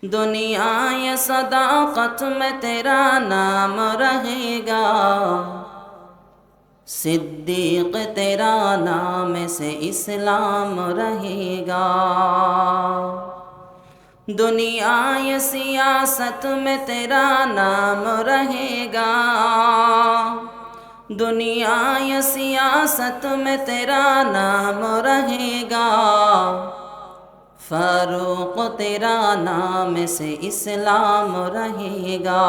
दुनिया ये सदाकत में तेरा नाम रहेगा, सिद्दीक तेरा नाम से इस्लाम रहेगा। दुनिया ये सियासत में तेरा नाम रहेगा, दुनिया ये सियासत में तेरा नाम रहेगा, फारूक तेरा नाम से इस्लाम रहेगा।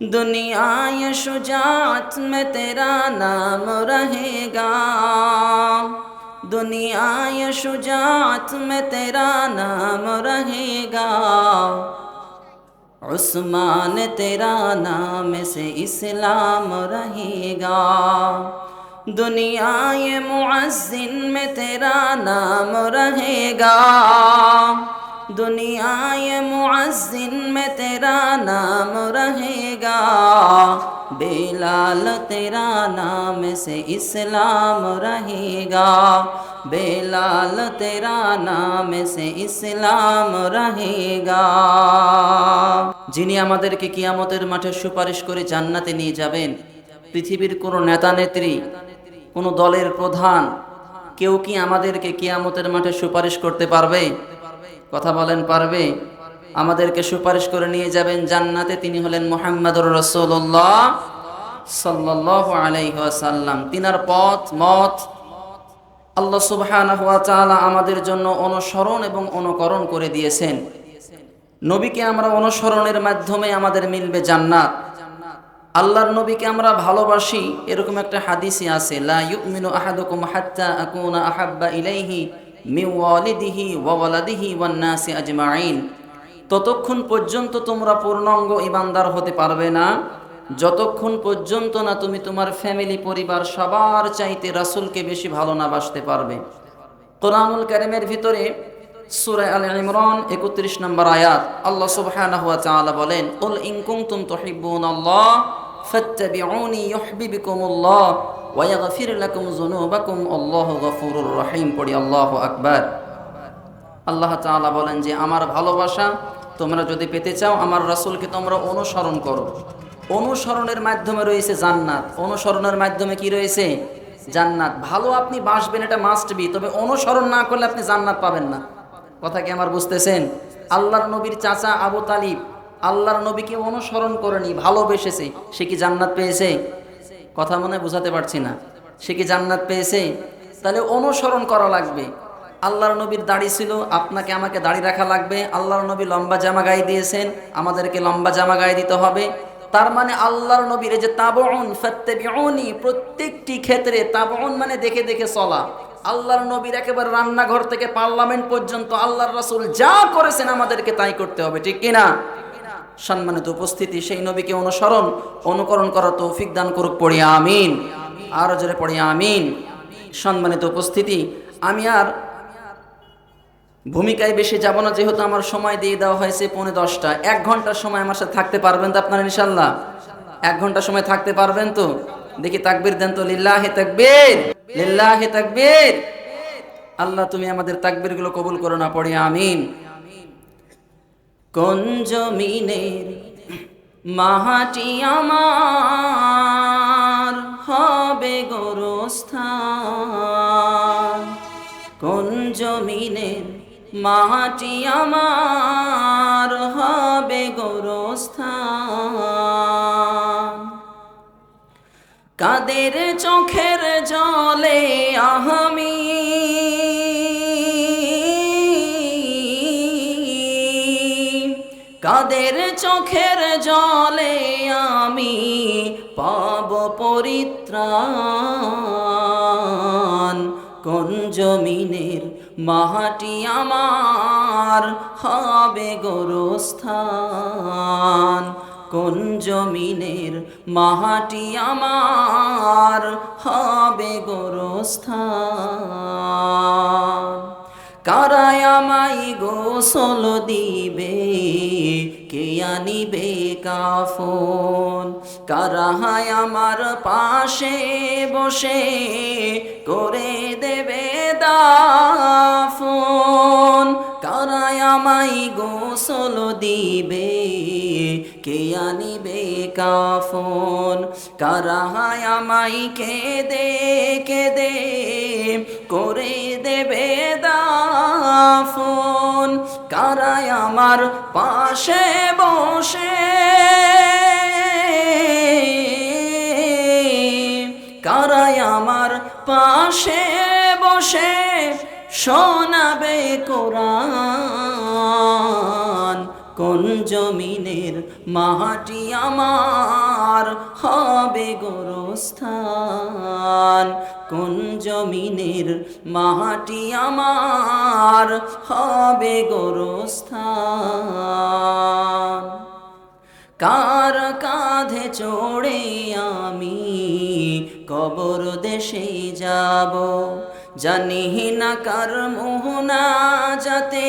दुनिया ये शुजाअत में तेरा नाम रहेगा, दुनिया ये शुजाअत में तेरा नाम रहेगा, उस्मान तेरा नाम से इस्लाम रहेगा। दुनिया ये मुअज्जिन में तेरा नाम रहेगा, दुनिया ये मुअज्जिन में तेरा नाम रहेगा, बेलाल तेरा नाम से इस्लाम रहेगा, बेलाल तेरा नाम से इस्लाम रहेगा। যিনি আমাদেরকে কিয়ামতের মাঠে সুপারিশ করে জান্নাতে নিয়ে যাবেন, পৃথিবীর কোনো নেতা নেত্রী, কোনো দলের প্রধান কেউ কি আমাদেরকে কিয়ামতের মাঠে সুপারিশ করতে পারবে? কথা বলেন, পারবে? আমাদেরকে সুপারিশ করে নিয়ে যাবেন জান্নাতে, তিনি হলেন মুহাম্মদুর রাসূলুল্লাহ সাল্লাল্লাহু আলাইহি ওয়াসাল্লাম। তিনার পথ মত আল্লাহ সুবহানাহু ওয়া তাআলা আমাদের জন্য অনুসরণ এবং অনুকরণ করে দিয়েছেন। নবীকে আমরা অনুসরণের মাধ্যমে আমাদের মিলবে জান্নাত। আল্লাহর নবীকে আমরা ভালোবাসি, এরকম একটা হাদিসই আছে, লা ইউমিনু আহাদুকুম হাত্তা আকুনা আহাব্বা ইলাইহি মিন ওয়ালিদিহি ওয়া ওয়ালাদিহি ওয়ান নাসি আজমাইন। ততক্ষণ পর্যন্ত তোমরা পূর্ণাঙ্গ ঈমানদার হতে পারবে না যতক্ষণ পর্যন্ত না তুমি তোমার ফ্যামিলি, পরিবার সবার চাইতে রাসূলকে বেশি ভালো না বাসতে পারবে। কোরআনুল কারীমের ভিতরে সূরা আলে ইমরান ৩১ নম্বর আয়াত আল্লাহ সুবহানাহু ওয়া তাআলা বলেন, কুল ইন কুনতুম তুহিব্বুনাল্লাহ ফাত্তাবিউনি ইউহিব্বুকুমুল্লাহ ওয়া ইয়াগফির লাকুম যুনুবাকুম আল্লাহু গফুরুর রহিম। পড়ি আল্লাহু আকবার। আল্লাহ তাআলা বলেন যে আমার ভালোবাসা তোমরা যদি পেতে চাও, আমার রাসূলকে তোমরা অনুসরণ করো। অনুসরণের মাধ্যমে রয়েছে জান্নাত। অনুসরণের মাধ্যমে কি রয়েছে? জান্নাত। ভালো আপনি বাসবেন, এটা মাস্ট বি, তবে অনুসরণ না করলে আপনি জান্নাত পাবেন না। কথা কি আমার বুঝতেছেন? আল্লাহর নবীর চাচা আবু তালিব আল্লাহর নবীকে অনুসরণ করেনি, ভালোবেসেছে, সে কি জান্নাত পেয়েছে? কথা মনে বুঝাতে পারছি না। সে কি জান্নাত পেয়েছে? তাহলে অনুসরণ করা লাগবে। আল্লাহর নবীর দাড়ি ছিল, আপনাকে আমাকে দাড়ি রাখা লাগবে। আল্লাহর নবী লম্বা জামা গায়ে দিয়েছেন, আমাদেরকে লম্বা জামা গায়ে দিতে হবে। তার মানে আল্লাহর নবীর যে তাবউন ফাত্তাবিউনি, প্রত্যেকটি ক্ষেত্রে তাবউন মানে দেখে দেখে চলা। আল্লাহর নবীর একেবারে রান্নাঘর থেকে পার্লামেন্ট পর্যন্ত আল্লাহর রাসূল যা করেছেন আমাদেরকে তাই করতে হবে, ঠিক কিনা? সম্মানিত উপস্থিতি, সেই নবীকে অনুকরণ করার তৌফিক দান করুক। পড়ি আমিন। আরো জোরে পড়ি আমিন। সম্মানিত উপস্থিতি, আমি আর ভূমিকায় বেশি যাব না, যেহেতু আমার সময় দিয়ে দেওয়া হয়েছে 10:45। 1 ঘন্টার সময় আমার সাথে থাকতে পারবেন তো আপনারা ইনশাআল্লাহ? 1 ঘন্টা সময় থাকতে পারবেন তো? দেখি তাকবীর দেন তো, লিল্লাহি তাকবীর, লিল্লাহি তাকবীর। আল্লাহ তুমি আমাদের তাকবীর গুলো কবুল করো না। পড়ি আমিন। কোন জমিনের মাটি আমার হবে গোরস্থান, কোন জমিনের মাটি আমার হবে গোরস্থান, কাদের চোখের জলে আমি কাদের চোখের জলে আমি পাব পরিত্রাণ, কোন জমিনের মাটি আমার হবে গোরস্থান, কোন জমিনের মাটি আমার হবে গোরস্থান। কারায় আমায় গোসল দিবে, কে আনিবে কাফন, কারায় আমার পাশে বসে করে দেবে দাফন, কারায় আমায় গোসল দিবে, কে আনিবে কাফন, কারাহায় আমায় কেঁদে কেঁদে করে দেবে দাফন, কারায় আমার পাশে বসে, কারায় আমার পাশে বসে শোনাবে কোরআন, কোন জমিনের মাটি আমার হবে গোরস্থান, কোন জমিনের মাটি আমার হবে গোরস্থান। কার কাঁধে চড়ে আমি কবর দেশে যাব, জানি না কার মোহনা যাতে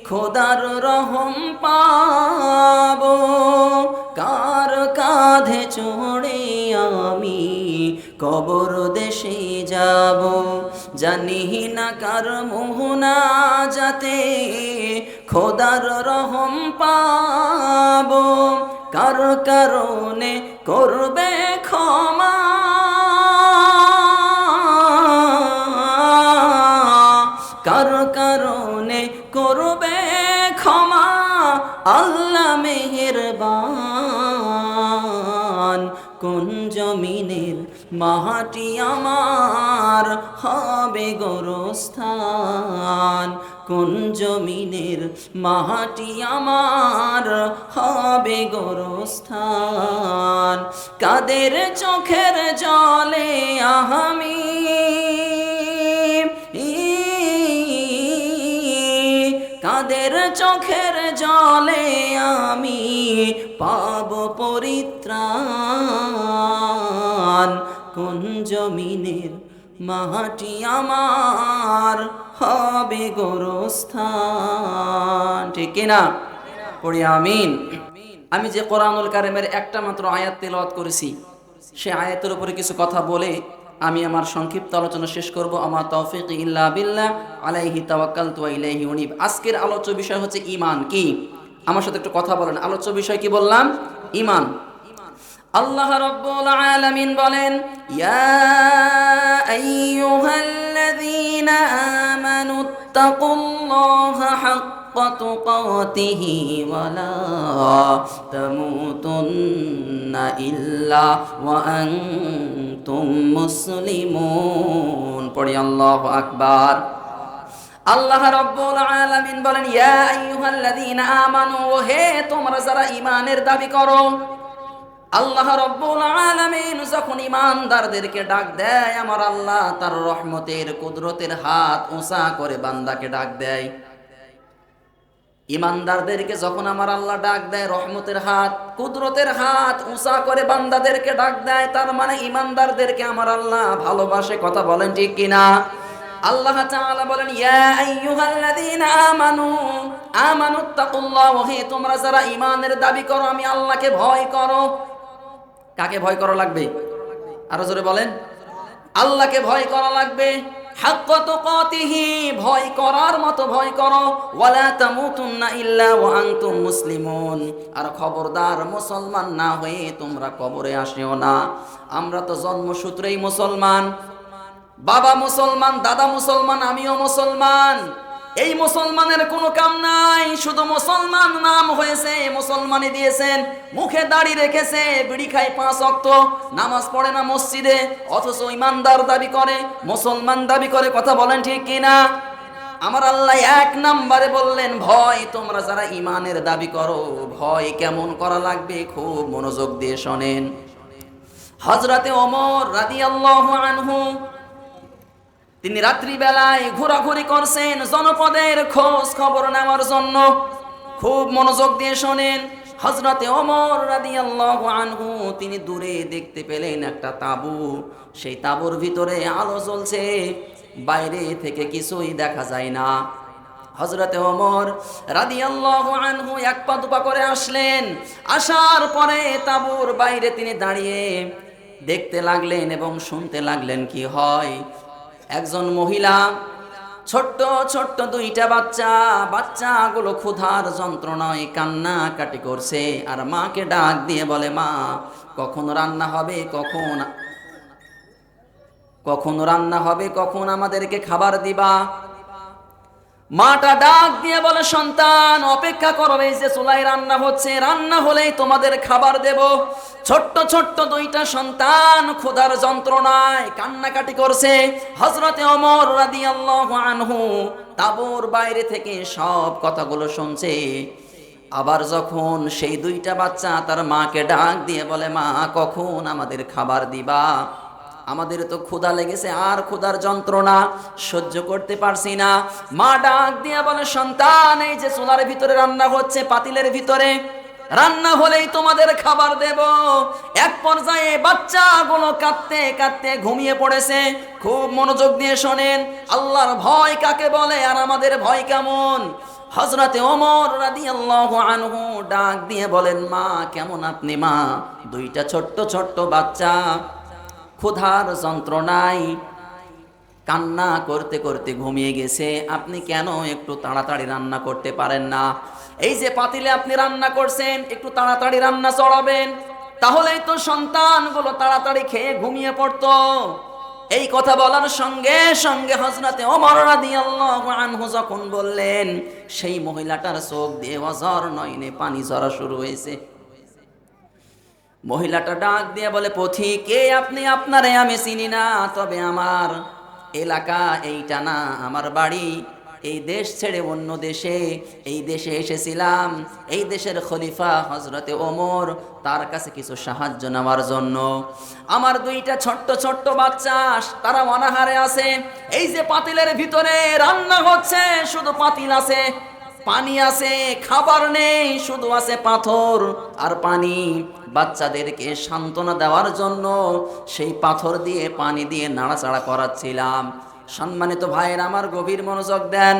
খোদার রহম পাব, কার কাঁধে চড়ে আমি কবর দেশে যাব, জানি না কার মোহনা যাতে খোদার রহম পাব, কার কারণে করবে ক্ষমা, কার কারণে করবে ক্ষমা আল্লাহ মেহেরবান, কোন জমিনের মাটি আমার হবে গোরস্থান, কোন জমিনের মাটি আমার হবে গোরস্থান। কাদের চোখের জলে আমি কাদের চোখের জলে আমি পাব পরিত্রাণ, কোন জমিনের মাটি আমার হবে গোরস্থান। ঠিক কিনা? পড়ি আমিন। আমি যে কোরআনুল কারিমের একটা মাত্র আয়াত তেলাওয়াত করেছি, সে আয়াতের উপরে কিছু কথা বলে আমি আমার সংক্ষিপ্ত আলোচনা শেষ করব। আমার তৌফিক ইল্লা বিল্লাহ, আলাইহি তাওয়াক্কালতু ওয়া ইলাইহি উনীব। আজকের আলোচ্য বিষয় হচ্ছে ঈমান। কি? আমার সাথে একটু কথা বলেন। আলোচ্য বিষয় কি বললাম? ঈমান। আল্লাহ রাব্বুল আলামিন বলেন, ইয়া আইয়ুহাল্লাযীনা আমানুত্তাকুল্লাহা হাক্কা তুকাতিহি ওয়া লা তামুতুন্না ইল্লা ওয়া আনতুম মুসলিমুন। পড়ি আল্লাহু আকবার। আল্লাহ রাব্বুল আলামিন বলেন, ইয়া আইয়ুহাল্লাযীনা আমানু, হে তোমরা যারা ঈমানের দাবি করো। আল্লাহ রাব্বুল আলামিন যখন ঈমানদারদেরকে ডাক দেয়, আমার আল্লাহ তার রহমতের কুদরতের হাত উঁচা করে বান্দাকে ডাক দেয়। ঈমানদারদেরকে যখন আমার আল্লাহ ডাক দেয়, রহমতের হাত কুদরতের হাত উঁচা করে বান্দাদেরকে ডাক দেয়, তার মানে ঈমানদারদেরকে আমার আল্লাহ ভালোবাসে। কথা বলেন ঠিক কিনা? আল্লাহ তাআলা বলেন, ইয়া আইয়ুহাল্লাযীনা আমানু আমানুত্তাকুল্লাহ, হে তোমরা যারা ঈমানের দাবি করো, আমি আল্লাহকে ভয় করো। কাকে ভয় করা লাগবে? আরো জোরে বলেন। আল্লাহকে ভয় করা লাগবে। হাক্কা তুকাতিহি, ভয় করার মতো ভয় করো। ওয়ালা তামুতুন্না ইল্লা ওয়া আনতুম মুসলিমুন, আর খবরদার মুসলমান না হয়ে তোমরা কবরে আসিও না। আমরা তো জন্মসূত্রেই মুসলমান, বাবা মুসলমান, দাদা মুসলমান, আমিও মুসলমান। এই মুসলমানের কোনো কাম নাই, শুধু মুসলমান নাম হয়েছে, মুসলমানই দিয়েছেন। মুখে দাড়ি রেখেছে, বিড়ি খায় 5 ওয়াক্ত, নামাজ পড়ে না মসজিদে, অথচ ইমানদার দাবি করে, মুসলমান দাবি করে। কথা বলেন ঠিক কিনা? আমার আল্লাহ 1 নম্বরে বললেন ভয়। তোমরা যারা ঈমানের দাবি করো, ভয় কেমন করা লাগবে খুব মনোযোগ দিয়ে শোনেন। হযরতে ওমর রাদিয়াল্লাহু আনহু, তিনি রাত্রিবেলায় ঘোরাঘুরি করছেন জনপদের খোঁজ খবর নেওয়ার জন্য। খুব মনোযোগ দিয়ে শোনেন। হযরতে ওমর রাদিয়াল্লাহু আনহু তিনি দূরে দেখতে পেলেন একটা তাঁবু। সেই তাঁবুর ভিতরে আলো জ্বলছে, বাইরে থেকে কিছুই দেখা যায় না। হযরতে ওমর রাদিয়াল্লাহু আনহু 1 পা 2 পা করে আসলেন। আসার পরে তাঁবুর বাইরে তিনি দাঁড়িয়ে দেখতে লাগলেন এবং শুনতে লাগলেন কি হয়। একজন মহিলা ছোট্ট ছোট্ট দুইটা বাচ্চা, বাচ্চাগুলো ক্ষুধার যন্ত্রণায় কান্নাকাটি করছে, আর মাকে ডাক দিয়ে বলে, মা কখন রান্না হবে, কখন কখন রান্না হবে, কখন আমাদেরকে খাবার দিবা? মাটা ডাক দিয়ে বলে, সন্তান অপেক্ষা করো, এই যে চুলায় রান্না হচ্ছে, রান্না হলেই তোমাদের খাবার দেব। ছোট্ট ছোট্ট দুইটা সন্তান ক্ষুধার যন্ত্রণায় কান্নাকাটি করছে। হযরতে ওমর রাদিয়াল্লাহু আনহু তাঁবুর বাইরে থেকে সব কথাগুলো শুনছে। আবার যখন সেই দুইটা বাচ্চা তার মাকে ডাক দিয়ে বলে, মা কখন আমাদের খাবার দিবা? আমাদের তো ক্ষুধা লেগেছে, আর ক্ষুধার যন্ত্রণা সহ্য করতে পারছি না। মা ডাক দিয়ে বলে, সন্তান এই যে চুলার ভিতরে রান্না হচ্ছে, পাতিলের ভিতরে রান্না হলেই তোমাদের খাবার দেব। এক পর্যায়ে বাচ্চাগুলো কাঁদতে কাঁদতে ঘুমিয়ে পড়েছে। খুব মনোযোগ দিয়ে শোনেন, আল্লাহর ভয় কাকে বলে আর আমাদের ভয় কেমন। হযরতে ওমর রাদিয়াল্লাহু আনহু ডাক দিয়ে বলেন, মা কেমন আপনি? মা দুইটা ছোট্ট ছোট্ট বাচ্চা ক্ষুধার যন্ত্রণায় কান্না করতে করতে ঘুমিয়ে গেছে, আপনি কেন একটু তাড়াতাড়ি রান্না করতে পারেন না? এই যে পাতিলে আপনি রান্না করছেন, একটু তাড়াতাড়ি রান্না চড়াবেন, তাহলেই তো সন্তানগুলো তাড়াতাড়ি খেয়ে ঘুমিয়ে পড়তো। এই কথা বলার সঙ্গে সঙ্গে হযরতে ওমর রাদিয়াল্লাহু আনহু যখন বললেন, সেই মহিলাটার চোখ দিয়ে অঝর নয়নে পানি ঝরা শুরু হয়েছে। মহিলাটা ডাক দিয়ে বলে, পথিক কে আপনি? আপনারে আমি চিনি না, তবে আমার এলাকা এইটা না, আমার বাড়ি এই দেশ ছেড়ে অন্য দেশে, এই দেশে এসেছিলাম এই দেশের খলিফা হযরতে ওমর, তার কাছে কিছু সাহায্য নেওয়ার জন্য। আমার দুইটা ছোট্ট ছোট্ট বাচ্চা, তারা অনাহারে আছে। এই যে পাতিলের ভিতরে রান্না হচ্ছে, শুধু পাতিল আছে, পানি আছে, খাবার নেই, শুধু আছে পাথর আর পানি। বাচ্চাদেরকে সান্ত্বনা দেওয়ার জন্য সেই পাথর দিয়ে পানি দিয়ে নাড়াচাড়া করাচ্ছিলাম। সম্মানিত ভাইয়ের আমার, গভীর মনোযোগ দেন।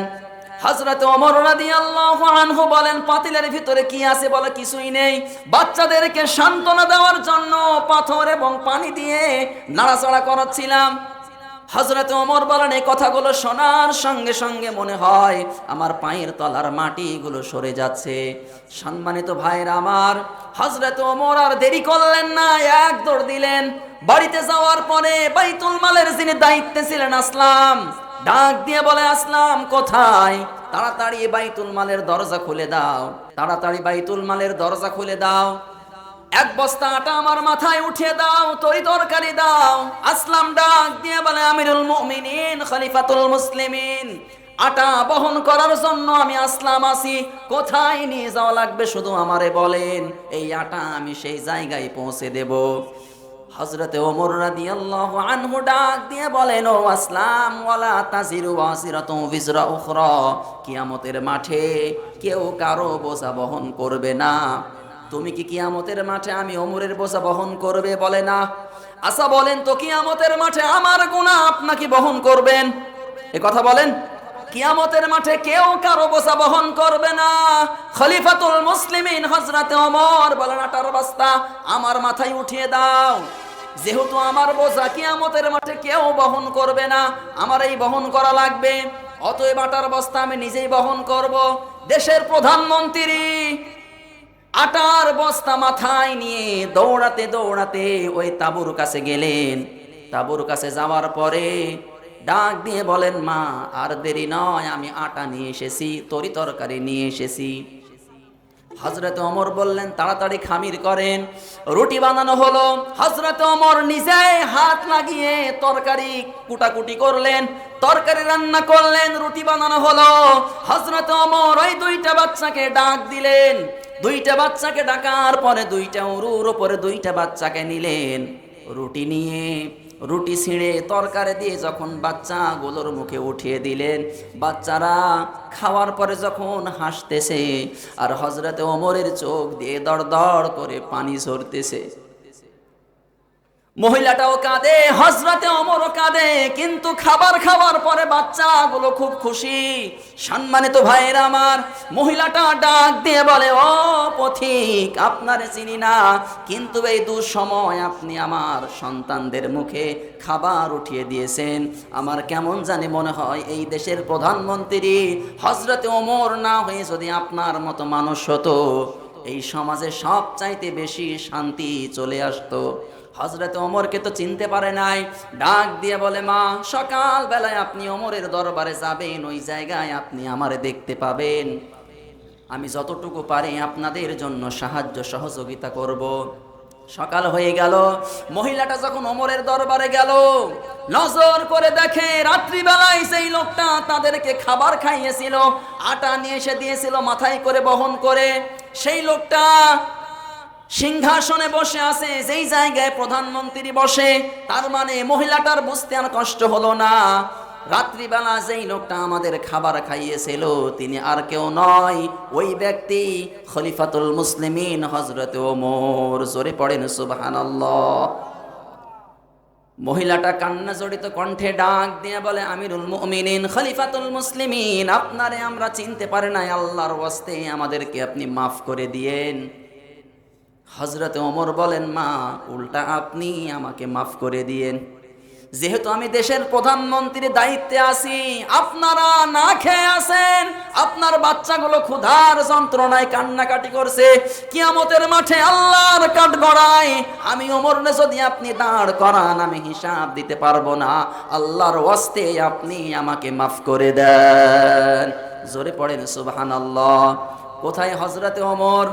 হযরতে ওমর রাদিয়াল্লাহু আনহু বলেন, পাতিলের ভিতরে কি আছে? বলে কিছুই নেই। বাচ্চাদেরকে সান্ত্বনা দেওয়ার জন্য পাথর এবং পানি দিয়ে নাড়াচাড়া করাচ্ছিলাম। হযরতে ওমর বলেন, এই কথাগুলো শোনার সঙ্গে সঙ্গে মনে হয় আমার পায়ের তলার মাটিগুলো সরে যাচ্ছে। সম্মানিত ভাইরা আমার, হযরতে ওমর আর দেরি করলেন না, এক দৌড় দিলেন। বাড়িতে যাওয়ার পরে বাইতুল মালের যিনি দায়িত্বে ছিলেন আসলাম, ডাক দিয়ে বলে, আসলাম কোথায়? তাড়াতাড়ি বাইতুল মালের দরজা খুলে দাও, তাড়াতাড়ি বাইতুল মালের দরজা খুলে দাও। এক বস্তা আটা আমার মাথায় উঠিয়ে দাও, তরি তরকারি দাও। আসলাম ডাক দিয়ে বলে, আমিরুল মুমিনিন, খলিফাতুল মুসলিমিন, আটা বহন করার জন্য আমি আসলাম আছি, কোথায় নিয়ে যাওয়া লাগবে শুধু আমারে বলেন, এই আটা আমি সেই জায়গায় পৌঁছে দেব। হযরতে ওমর রাদিয়াল্লাহু আনহু ডাক দিয়ে বলেন, ও আসলাম, ওয়ালা তাজিরু ওয়াজিরাতুন বিজরা উখরা, কিয়ামতের মাঠে কেউ কারো বোঝা বহন করবে না। তুমি কি কিয়ামতের মাঠে আমি ওমরের বোঝা বহন করবে? বলে না। আচ্ছা বলেন তো, কিয়ামতের মাঠে আমার গুনাহ আপনাকে বহন করবেন? এ কথা বলেন। কিয়ামতের মাঠে কেউ কারো বোঝা বহন করবে না। খলিফাতুল মুসলিমিন হযরতে ওমর বলেন, আটার বস্তা আমার মাথায় উঠিয়ে দাও, যেহেতু আমার বোঝা কিয়ামতের মাঠে কেউ বহন করবে না, আমার এই বহন করা লাগবে, অতএব আটার বস্তা আমি নিজেই বহন করব। দেশের প্রধানমন্ত্রী আটার বস্তা মাথায় নিয়ে দৌড়াতে দৌড়াতে ওই তাঁবুর কাছে গেলেন। তাঁবুর কাছে যাওয়ার পরে ডাক দিয়ে বলেন, মা আর দেরি নয়, আমি আটা নিয়ে এসেছি, তরি তরকারি নিয়ে এসেছি। হযরতে ওমর বললেন, তাড়াতাড়ি খামির করেন। রুটি বানানো হলো। হযরতে ওমর নিজে হাত লাগিয়ে তরকারি কুটাকুটি করলেন, তরকারি রান্না করলেন, রুটি বানানো হলো। হযরতে ওমর ওই দুইটা বাচ্চাকে ডাক দিলেন। দুইটা বাচ্চাকে ডাকার পরে দুইটা উরুর উপরে দুইটা বাচ্চাকে নিলেন। রুটি নিয়ে রুটি ছিঁড়ে তরকারি দিয়ে যখন বাচ্চাগুলোর মুখে উঠিয়ে দিলেন, বাচ্চারা খাওয়ার পরে যখন হাসতেছে, আর হযরতে ওমরের চোখ দিয়ে দড় দড় করে পানি ঝরতেছে। মহিলাটাও কাঁদে, হযরতে ওমরও কাঁদে, কিন্তু খাবার খাওয়ার পরে বাচ্চাগুলো খুব খুশি। সম্মানিত ভাইয়েরা আমার, মহিলাটা ডাক দিয়ে বলে, ও পথিক, আপনারে চিনি না, কিন্তু এই দুঃসময় আপনি আমার সন্তানদের মুখে খাবার উঠিয়ে দিয়েছেন। আমার কেমন জানি মনে হয় এই দেশের প্রধানমন্ত্রী হযরতে ওমর না হয়ে যদি আপনার মতো মানুষ হতো, এই সমাজে সবচাইতে বেশি শান্তি চলে আসতো। হযরতে ওমরকে তো চিনতে পারে নাই, ডাক দিয়ে বলে, মা, সকাল বেলায় আপনি ওমরের দরবারে যাবেন, ওই জায়গায় আপনি আমারে দেখতে পাবেন। আমি যতটুকু পারি আপনাদের জন্য সাহায্য সহযোগিতা করব। সকাল হয়ে গেল, মহিলাটা যখন ওমরের দরবারে গেল, নজর করে দেখে রাত্রিবেলায় সেই লোকটা তাদেরকে খাবার খাইয়েছিল, আটা নিয়ে এসে দিয়েছিল মাথায় করে বহন করে। সেই লোকটা সিংহাসনে বসে আছে যেই জায়গায় প্রধানমন্ত্রী বসে। তার মানে মহিলাটার বুঝতে আর কষ্ট হলো না, রাত্রিবেলা যেই লোকটা আমাদের খাবার খাইয়েছিল তিনি আর কেউ নয়, ওই ব্যক্তি খলিফাতুল মুসলিমিন হযরতে ওমর। জোরে পড়েন সুবহানাল্লাহ। মহিলাটা কান্না জড়িত কণ্ঠে ডাক দিয়ে বলে, আমিরুল মুমিনিন, খলিফাতুল মুসলিমিন, আপনারে আমরা চিনতে পারি নাই, আল্লাহর ওয়াস্তে আমাদেরকে আপনি মাফ করে দিয়েন। হযরতে ওমর বলেন, মা, উল্টা আপনি আমাকে মাফ করে দিয়েন। যেহেতু আমি দেশের প্রধানমন্ত্রীর দায়িত্বে আছি, আপনারা না খেয়ে আছেন, আপনার বাচ্চাগুলো ক্ষুধার যন্ত্রণায় কান্নাকাটি করছে, কিয়ামতের মাঠে আল্লাহর কাঠগড়ায় আমি ওমরকে যদি আপনি দাঁড় করান, আমি হিসাব দিতে পারবো না, আল্লাহর ওয়াস্তে আপনি আমাকে মাফ করে দেন। জোরে পড়েন সুবহানাল্লাহ। কোথায় হযরতে ওমর,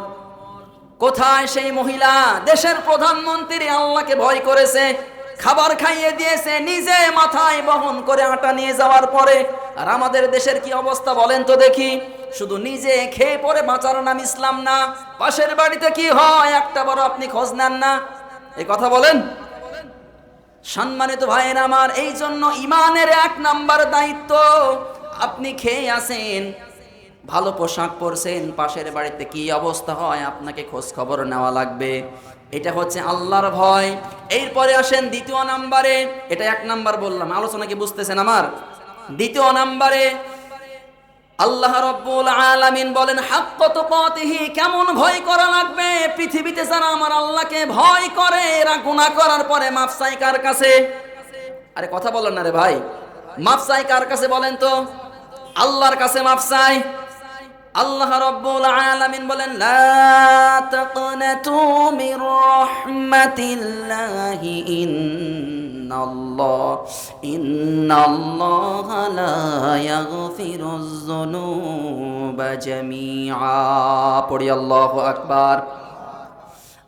কোথায় সেই মহিলা? দেশের প্রধানমন্ত্রী আল্লাহকে ভয় করেছে, খাবার খাইয়ে দিয়েছে, নিজে মাথায় বহন করে আটা নিয়ে যাওয়ার পরে। আর আমাদের দেশের কি অবস্থা বলেন তো দেখি? শুধু নিজে খেয়ে পরে বাঁচার নাম ইসলাম না, পাশের বাড়িতে কি হয় একটা বড় আপনি খোঁজ নেন না। এই কথা বলেন। সম্মানিত ভাইয়েরা আমার, এই জন্য ইমানের 1 নাম্বার দায়িত্ব, আপনি খেয়ে আসেন, ভালো পোশাক পরছেন, পাশের বাড়িতে কি অবস্থা হয় আপনাকে খোঁজ খবর নেওয়া লাগবে। এটা হচ্ছে আল্লাহর ভয়। এরপরে আসেন 2 নাম্বারে, এটা 1 নাম্বার বললাম, আলোচনা কি বুঝতেছেন আমার? 2 নাম্বারে আল্লাহ রাব্বুল আলামিন বলেন, হাক্কা তুকাতিহি, কেমন ভয় করা লাগবে? পৃথিবীতে যারা আমার আল্লাহকে ভয় করে এরা গুনাহ করার পরে মাফ চায় কার কাছে? আরে কথা বলেন না রে ভাই, মাফ চায় কার কাছে বলেন তো? আল্লাহর কাছে মাফ চায়। আল্লাহ রাব্বুল আলামিন বলেন, লা তাকনাতু মির রাহমাতিল্লাহি ইন্নাল্লাহা লা ইয়াগফিরুয যুনুবা জামিআ। পড়ি আল্লাহু আকবার।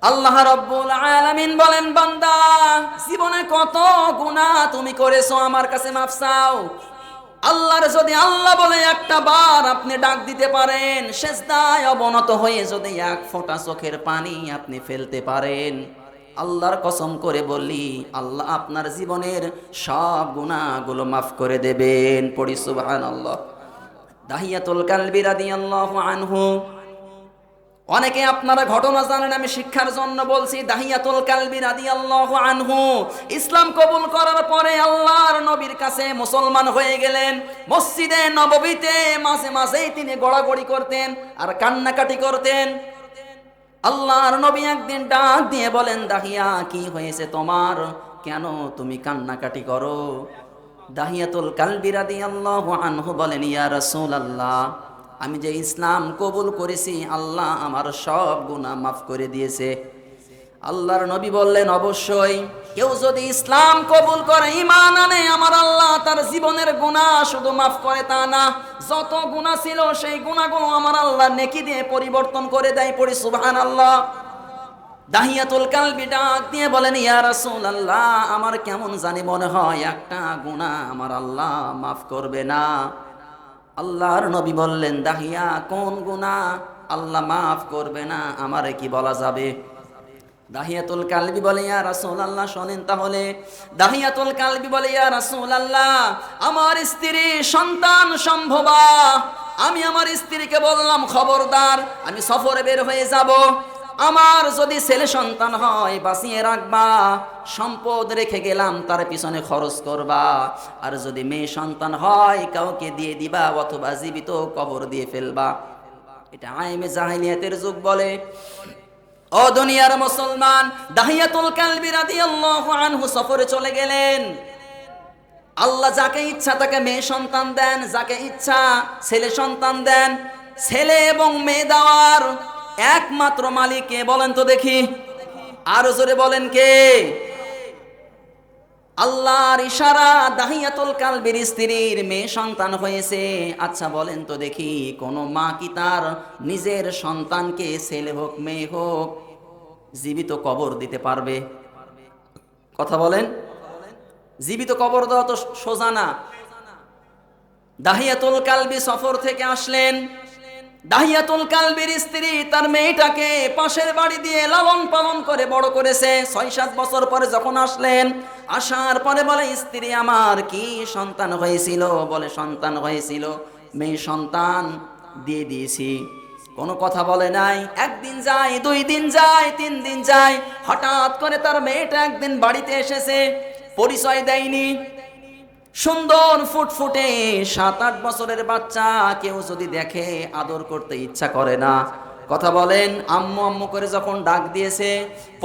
আল্লাহ রাব্বুল আলামিন বলেন, বান্দা, জীবনে কত গুনাহ তুমি করেছো, আমার কাছে মাফ চাও। আল্লাহর যদি আল্লাহ বলে একটা বার আপনি ডাক দিতে পারেন, সেজদায় অবনত হয়ে যদি 1 ফোঁটা চোখের পানি আপনি ফেলতে পারেন, আল্লাহর কসম করে বলি, আল্লাহ আপনার জীবনের সব গুনাহগুলো মাফ করে দেবেন। পড়ি সুবহানাল্লাহ। দাহিয়াতুল কালবি রাদিয়াল্লাহু আনহু, অনেকে আপনারা ঘটনা জানেন, আমি শিক্ষার জন্য বলছি। দাহিয়াতুল কালবি রাদিয়াল্লাহু আনহু ইসলাম কবুল করার পরে আল্লাহর নবীর কাছে মুসলমান হয়ে গেলেন। মসজিদে নববীতে মাঝে মাঝেই তিনি গড়াগড়ি করতেন আর কান্নাকাটি করতেন। আল্লাহর নবী একদিন ডাক দিয়ে বলেন, দাহিয়া, কি হয়েছে তোমার, কেন তুমি কান্নাকাটি করো? দাহিয়াতুল কালবি রাদিয়াল্লাহু আনহু বলেন, ইয়া রাসূলুল্লাহ, আমি যে ইসলাম কবুল করেছি, আল্লাহ আমার সব গুনাহ মাফ করে দিয়েছে। আল্লাহর নবী বললেন, অবশ্যই, কেউ যদি ইসলাম কবুল করে, ঈমান আনে, আমার আল্লাহ তার জীবনের গুনাহ শুধু মাফ করে তা না, যত গুনাহ ছিল সেই গুনাহগুলো আমার আল্লাহ নেকি দিয়ে পরিবর্তন করে দেয়। পড়ি সুবহানাল্লাহ। দাহিয়াতুল কালবি ডাক দিয়ে বলেন, ইয়া রাসূলুল্লাহ, আমার কেমন জানি মনে হয় একটা গুনাহ আমার আল্লাহ মাফ করবে না। আল্লাহর নবী বললেন, দাহিয়া, কোন গুনাহ আল্লাহ মাফ করবে না আমারে কি বলা যাবে? দাহিয়াতুল কালবি বলে, ইয়া রাসূলুল্লাহ, শোনেন তাহলে। দাহিয়াতুল কালবি বলে, ইয়া রাসূলুল্লাহ, আমার স্ত্রী সন্তান সম্ভবা, আমি আমার স্ত্রীকে বললাম, খবরদার, আমি সফরে বের হয়ে যাব, আমার যদি ছেলে সন্তান হয় বাঁচিয়ে রাখবা, সম্পদ রেখে গেলাম তার পিছনে খরচ করবা, আর যদি মেয়ে সন্তান হয় কাউকে দিয়ে দিবা অথবা জীবিত কবর দিয়ে ফেলবা। এটা আইমে জাহিলিয়াতের যুগ বলে। ও দুনিয়ার মুসলমান, দাহিয়াতুল কালবি রাদিয়াল্লাহু আনহু সফরে চলে গেলেন। আল্লাহ যাকে ইচ্ছা তাকে মেয়ে সন্তান দেন, যাকে ইচ্ছা ছেলে সন্তান দেন। ছেলে এবং মেয়ে দেওয়ার একমাত্র মালিক কে বলেন তো দেখি? আরো জোরে বলেন কে? আল্লাহর ইশারা, দাহিয়াতুল কালবির স্ত্রীর মেয়ে সন্তান হয়েছে। আচ্ছা বলেন তো দেখি, কোন মা কি তার নিজের সন্তানকে ছেলে হোক মেয়ে হোক জীবিত কবর দিতে পারবে? কথা বলেন। জীবিত কবর দেওয়া তো সোজা না। দাহিয়াতুল কালবি সফর থেকে আসলেন। দাহিয়াতুল কালবির স্ত্রী তার মেয়েটাকে পাশের বাড়ি দিয়ে লালন পালন করে বড় করেছে। 6-7 বছর পরে যখন আসলেন, আসার পরে বলে, স্ত্রী আমার কি সন্তান হয়েছিল? বলে সন্তান হয়েছিল, মেয়ে সন্তান দিয়ে দিয়েছি। কোনো কথা বলে নাই। একদিন যায়, 2 দিন যায়, 3 দিন যায়, হঠাৎ করে তার মেয়েটা একদিন বাড়িতে এসেছে, পরিচয় দেয়নি। সুন্দর ফুটফুটে 7-8 বছরের বাচ্চা, কেউ যদি দেখে আদর করতে ইচ্ছা করে না। কথা বলেন। আম্মু আম্মু করে যখন ডাক দিয়েছে,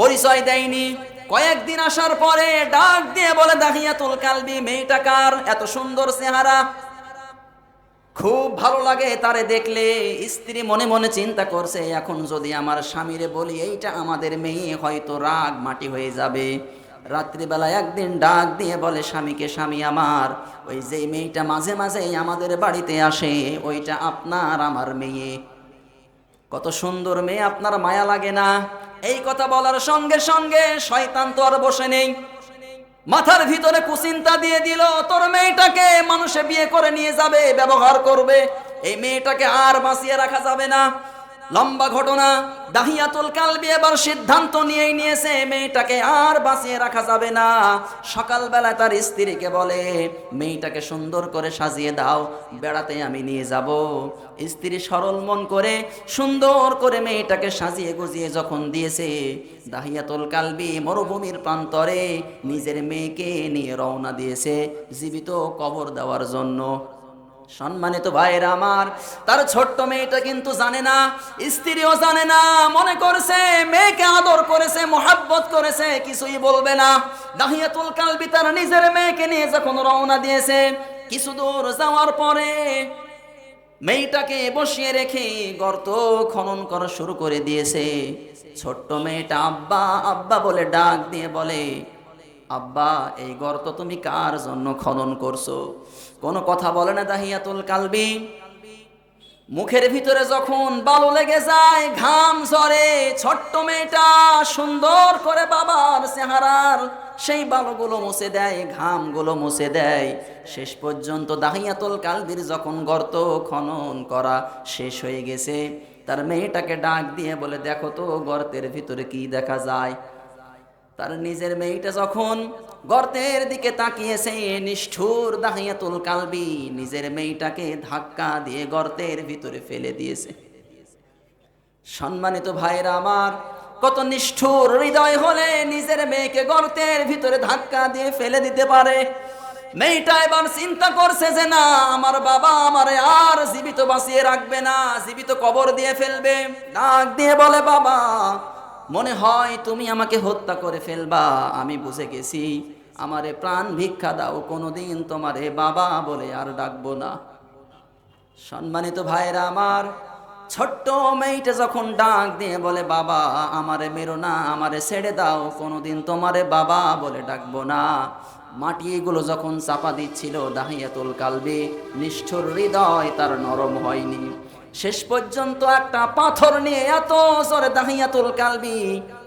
পরিচয় দেয়নি। কয়েকদিন আসার পরে ডাক দিয়ে বলে, দাহিয়াতুল কালবি মেয়েটা কার? এত সুন্দর চেহারা, খুব ভালো লাগে তারে দেখলে। স্ত্রী মনে মনে চিন্তা করছে, এখন যদি আমার স্বামীরে বলি এইটা আমাদের মেয়ে, হয়তো রাগ মাটি হয়ে যাবে। রাত্রিবেলা একদিন ডাক দিয়ে বলে স্বামীকে, স্বামী আমার ওই যে মেয়েটা মাঝে মাঝে আমাদের বাড়িতে আসে, ওইটা আপনার আমার মেয়ে। কত সুন্দর মেয়ে, আপনার মায়া লাগে না? এই কথা বলার সঙ্গে সঙ্গে শয়তান তো আর বসে নেই, মাথার ভিতরে কুচিন্তা দিয়ে দিল, তোর মেয়েটাকে মানুষে বিয়ে করে নিয়ে যাবে, ব্যবহার করবে, এই মেয়েটাকে আর বাঁচিয়ে রাখা যাবে না। লম্বা ঘটনা। দাহিয়াতুল কালবি এবার সিদ্ধান্ত নিয়েই নিয়েছে, মেয়েটাকে আর বাঁচিয়ে রাখা যাবে না। সকালবেলা তার স্ত্রীকে বলে, মেয়েটাকে সুন্দর করে সাজিয়ে দাও, বেড়াতে আমি নিয়ে যাব। স্ত্রী সরল মন করে সুন্দর করে মেয়েটাকে সাজিয়ে গুজিয়ে যখন দিয়েছে, দাহিয়াতুল কালবি মরুভূমির প্রান্তরে নিজের মেয়েকে নিয়ে রওনা দিয়েছে জীবিত কবর দেওয়ার জন্য। সম্মানিত ভাইয়েরা আমার, তার ছোট্ট মেয়েটা কিন্তু জানে না, স্ত্রীও জানে না, মনে করছে মেয়েকে আদর করেছে, মোহাব্বত করেছে, কিছুই বলবে না। দাহিয়াতুল কালবি তার নিজের মেয়েকে নিয়ে যখন রওনা দিয়েছে, কিছু দূর যাওয়ার পরে মেয়েটাকে বসিয়ে রেখে গর্ত খনন করা শুরু করে দিয়েছে। ছোট্ট মেয়েটা আব্বা আব্বা বলে ডাক দিয়ে বলে, আব্বা এই গর্ত তুমি কার জন্য খনন করছো? কোনো কথা বলে না দাহিয়াতুল কালবি। মুখের ভিতরে যখন বালু লেগে যায়, ঘাম ঝরে, ছোট্ট মেয়েটা সুন্দর করে বাবার চেহারার সেই বালুগুলো মুছে দেয়, ঘামগুলো মুছে দেয়। শেষ পর্যন্ত দাহিয়াতুল কালবির যখন গর্ত খনন করা শেষ হয়ে গেছে, তার মেয়েটাকে ডাক দিয়ে বলে, দেখো তো গর্তের ভিতরে কি দেখা যায়। তার নিজের মেয়েটা যখন গর্তের দিকে তাকিয়েছে, নিষ্ঠুর দাহিয়াতুল কালবি নিজের মেয়েটাকে ধাক্কা দিয়ে গর্তের ভিতরে ফেলে দিয়েছে। সম্মানিত ভাইরা আমার, কত নিষ্ঠুর হৃদয় হলে নিজের মেয়েকে গর্তের ভিতরে ধাক্কা দিয়ে ফেলে দিতে পারে। মেয়েটা এবার চিন্তা করছে যে না, আমার বাবা আমারে আর জীবিত বাঁচিয়ে রাখবে না, জীবিত কবর দিয়ে ফেলবে। ডাক দিয়ে বলে, বাবা মনে হয় তুমি আমাকে হত্যা করে ফেলবা, আমি বুঝে গেছি, আমারে প্রাণ ভিক্ষা দাও, কোনোদিন তোমারে বাবা বলে আর ডাকবো না। সম্মানিত ভাইরা আমার, ছোট্ট মেয়েটা যখন ডাক দিয়ে বলে, বাবা আমারে মেরো না, আমারে ছেড়ে দাও, কোনোদিন তোমারে বাবা বলে ডাকবো না, মাটি এগুলো যখন চাপা দিচ্ছিল, দাহিয়াতুল কালবি নিষ্ঠুর হৃদয় তার নরম হয়নি। শেষ পর্যন্ত একটা পাথর নিয়ে এত জোরে দাহিয়াতুল কালবি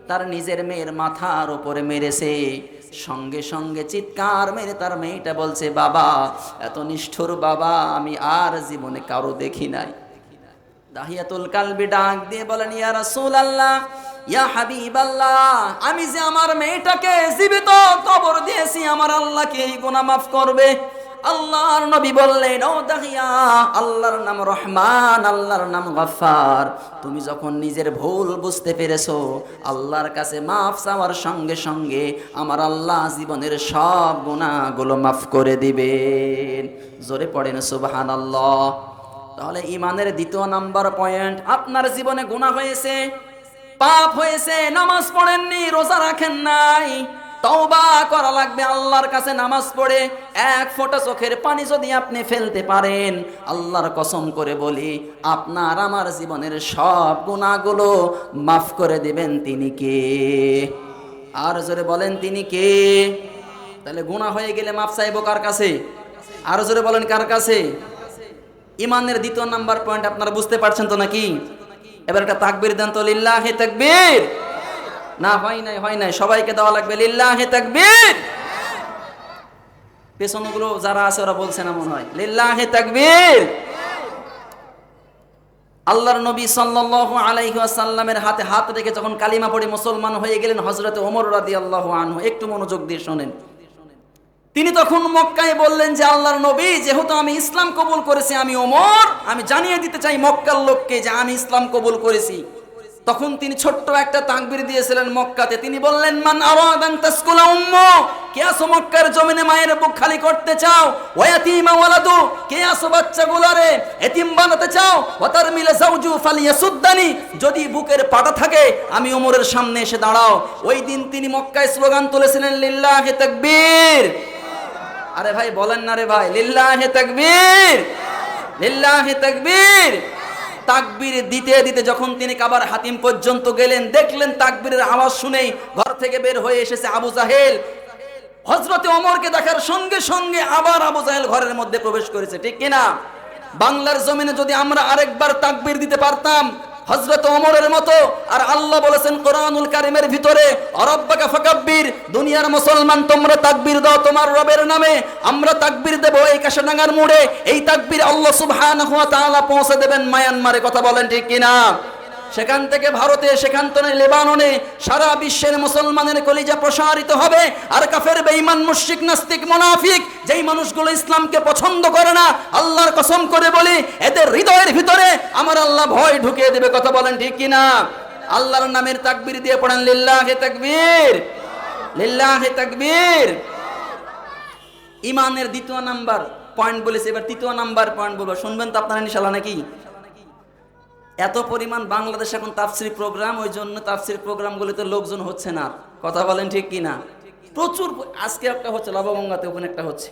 তার নিজের মেয়ের মাথার উপরে মেরেছে। সঙ্গে সঙ্গে চিৎকার মেরে তার মেয়েটা বলছে, বাবা এত নিষ্ঠুর বাবা আমি আর জীবনে কারো দেখি নাই। দাহিয়াতুল কালবি ডাক দিয়ে বলেন, ইয়া রাসূলুল্লাহ, ইয়া হাবিবাল্লাহ, আমি যে আমার মেয়েটাকে জীবিত কবর দিয়েছি, আমার আল্লাহ কি এই গুনাহ মাফ করবে? আল্লাহর নবী বললেন, ও দাহিয়া, আল্লাহর নাম রহমান, আল্লাহর নাম গফফার। তুমি যখন নিজের ভুল বুঝতে পেরেছো, আল্লাহর কাছে মাফ চাওয়ার সঙ্গে সঙ্গে আমার আল্লাহ জীবনের সব গুনাহগুলো মাফ করে দিবেন। জোরে পড়েন সুবহানাল্লাহ। তাহলে ইমানের দ্বিতীয় নাম্বার পয়েন্ট, আপনার জীবনে গুনাহ হয়েছে, পাপ হয়েছে, নামাজ পড়েননি, রোজা রাখেন নাই, তওবা করা লাগবে আল্লাহর কাছে। নামাজ পড়ে এক ফোঁটা চোখের পানি যদি আপনি ফেলতে পারেন, আল্লাহর কসম করে বলি, আপনার আমার জীবনের সব গুনাহগুলো মাফ করে দিবেন। তিনি কে? আর জোরে বলেন, তিনি কে? তাহলে গুনাহ হয়ে গেলে মাফ চাইবো কার কাছে? আর জোরে বলেন, কার কাছে? ইমানের দ্বিতীয় নাম্বার পয়েন্ট আপনারা বুঝতে পারছেন তো নাকি? এবার একটা তাকবীর দেন তো, লিল্লাহি তাকবীর। না, হয় নাই, সবাইকে দেওয়া লাগবে লিল্লাহি তাকবীর। পেছনগুলো যারা আছে ওরা বলছে না মনে হয়, লিল্লাহি তাকবীর। আল্লাহর নবী সাল্লাল্লাহু আলাইহি ওয়াসাল্লামের হাতে হাত রেখে যখন কালিমা পড়ে মুসলমান হয়ে গেলেন হযরতে ওমর রাদিয়াল্লাহু আনহু, একটু মনোযোগ দিয়ে শোনেন। তিনি তখন মক্কায় বললেন যে, আল্লাহর নবী, যেহেতু আমি ইসলাম কবুল করেছি, আমি ওমর, আমি জানিয়ে দিতে চাই মক্কার লোককে যে আমি ইসলাম কবুল করেছি। তখন তিনি ছোট্ট একটা তাকবীর দিয়েছিলেন মক্কাতে। তিনি বললেন, মান আরাদান তাসকুলা উম্মু, কে আসো মক্কার জমিনে মায়ের বুক খালি করতে চাও? ওয়া ইয়াতীমা ওয়ালাদু, কে আসো বাচ্চাগুলারে এতিম বানাতে চাও? ওয়া তারমিলা যাওজু ফালিয়াসুদ্দানি, যদি বুকের পাটা থাকে আমি ওমরের সামনে এসে দাঁড়াও। ওই দিন তিনি মক্কায় স্লোগান তুলেছিলেন, লিল্লাহি তাকবীর। আরে ভাই বলেন না রে ভাই, লিল্লাহি তাকবীর, লিল্লাহি তাকবীর। তাকবীর দিতে দিতে যখন তিনি কাবার হাতিম পর্যন্ত গেলেন, দেখলেন তাকবীরের আওয়াজ শুনেই ঘর থেকে বের হয়ে এসেছে আবু জাহেল। হযরতে ওমরকে দেখার সঙ্গে সঙ্গে আবার আবু জাহেল ঘরের মধ্যে প্রবেশ করেছে, ঠিক কিনা? বাংলার জমিনে যদি আমরা আরেকবার তাকবীর দিতে পারতাম হযরত ওমরের মতো, আর আল্লাহ বলেছেন কোরআনুল কারীমের ভিতরে, রব্বাকা ফাকাব্বির, দুনিয়ার মুসলমান তোমরা তাকবীর দাও তোমার রবের নামে। আমরা তাকবীর দেব এই কাশাডাঙ্গার মোড়ে, এই তাকবীর আল্লাহ সুবহানাহু ওয়া তাআলা পৌঁছে দেবেন মায়ানমারে। কথা বলেন ঠিক কিনা? সেখান থেকে ভারতে, সেখান থেকে লেবাননে, সারা বিশ্বের মুসলমানের কলিজা প্রসারিত হবে। আর কাফের, বেঈমান, মুশরিক, নাস্তিক, মুনাফিক, যেই মানুষগুলো ইসলামকে পছন্দ করে না, আল্লাহর কসম করে বলি, এদের হৃদয়ের ভিতরে আমার আল্লাহ ভয় ঢুকিয়ে দেবে। কথা বলেন ঠিক কিনা? আল্লাহর নামের তাকবীর দিয়ে পড়েন, লিল্লাহি তাকবীর, লিল্লাহি তাকবীর। ইমানের দ্বিতীয় নাম্বার পয়েন্ট বলেছে, এবার তৃতীয় নাম্বার পয়েন্ট বলবো। শুনবেন তো আপনারা ইনশাআল্লাহ নাকি? এত পরিমাণ বাংলাদেশ এখন তাফসির প্রোগ্রাম, ওই জন্য তাফসির প্রোগ্রামগুলোতে লোকজন হচ্ছে না। কথা বলেন ঠিক কিনা? প্রচুর, আজকে একটা হচ্ছে লবগঙ্গাতে, ওখানে একটা হচ্ছে।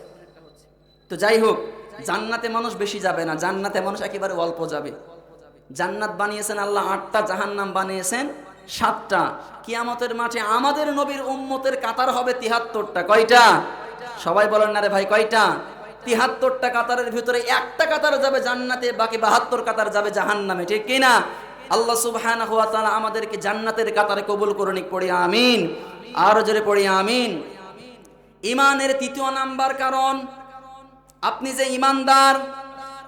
তো যাই হোক, জান্নাতে মানুষ বেশি যাবে না, জান্নাতে মানুষ একেবারে অল্প যাবে। জান্নাত বানিয়েছেন আল্লাহ 8টা, জাহান্নাম বানিয়েছেন 7টা। কিয়ামতের মাঠে আমাদের নবীর উম্মতের কাতার হবে 73টা। কয়টা? সবাই বলেন না রে ভাই, কয়টা? 73টা কাতারের ভিতরে একটা কাতার যাবে জান্নাতে, বাকি 72 কাতার যাবে জাহান্নামে, ঠিক কিনা? আল্লাহ সুবহানাহু ওয়া তাআলা আমাদেরকে জান্নাতের কাতারে কবুল করুন, পড়ি আমিন। আর জোরে পড়ি আমিন। ইমানের তৃতীয় নাম্বার কারণ, আপনি যে ইমানদার,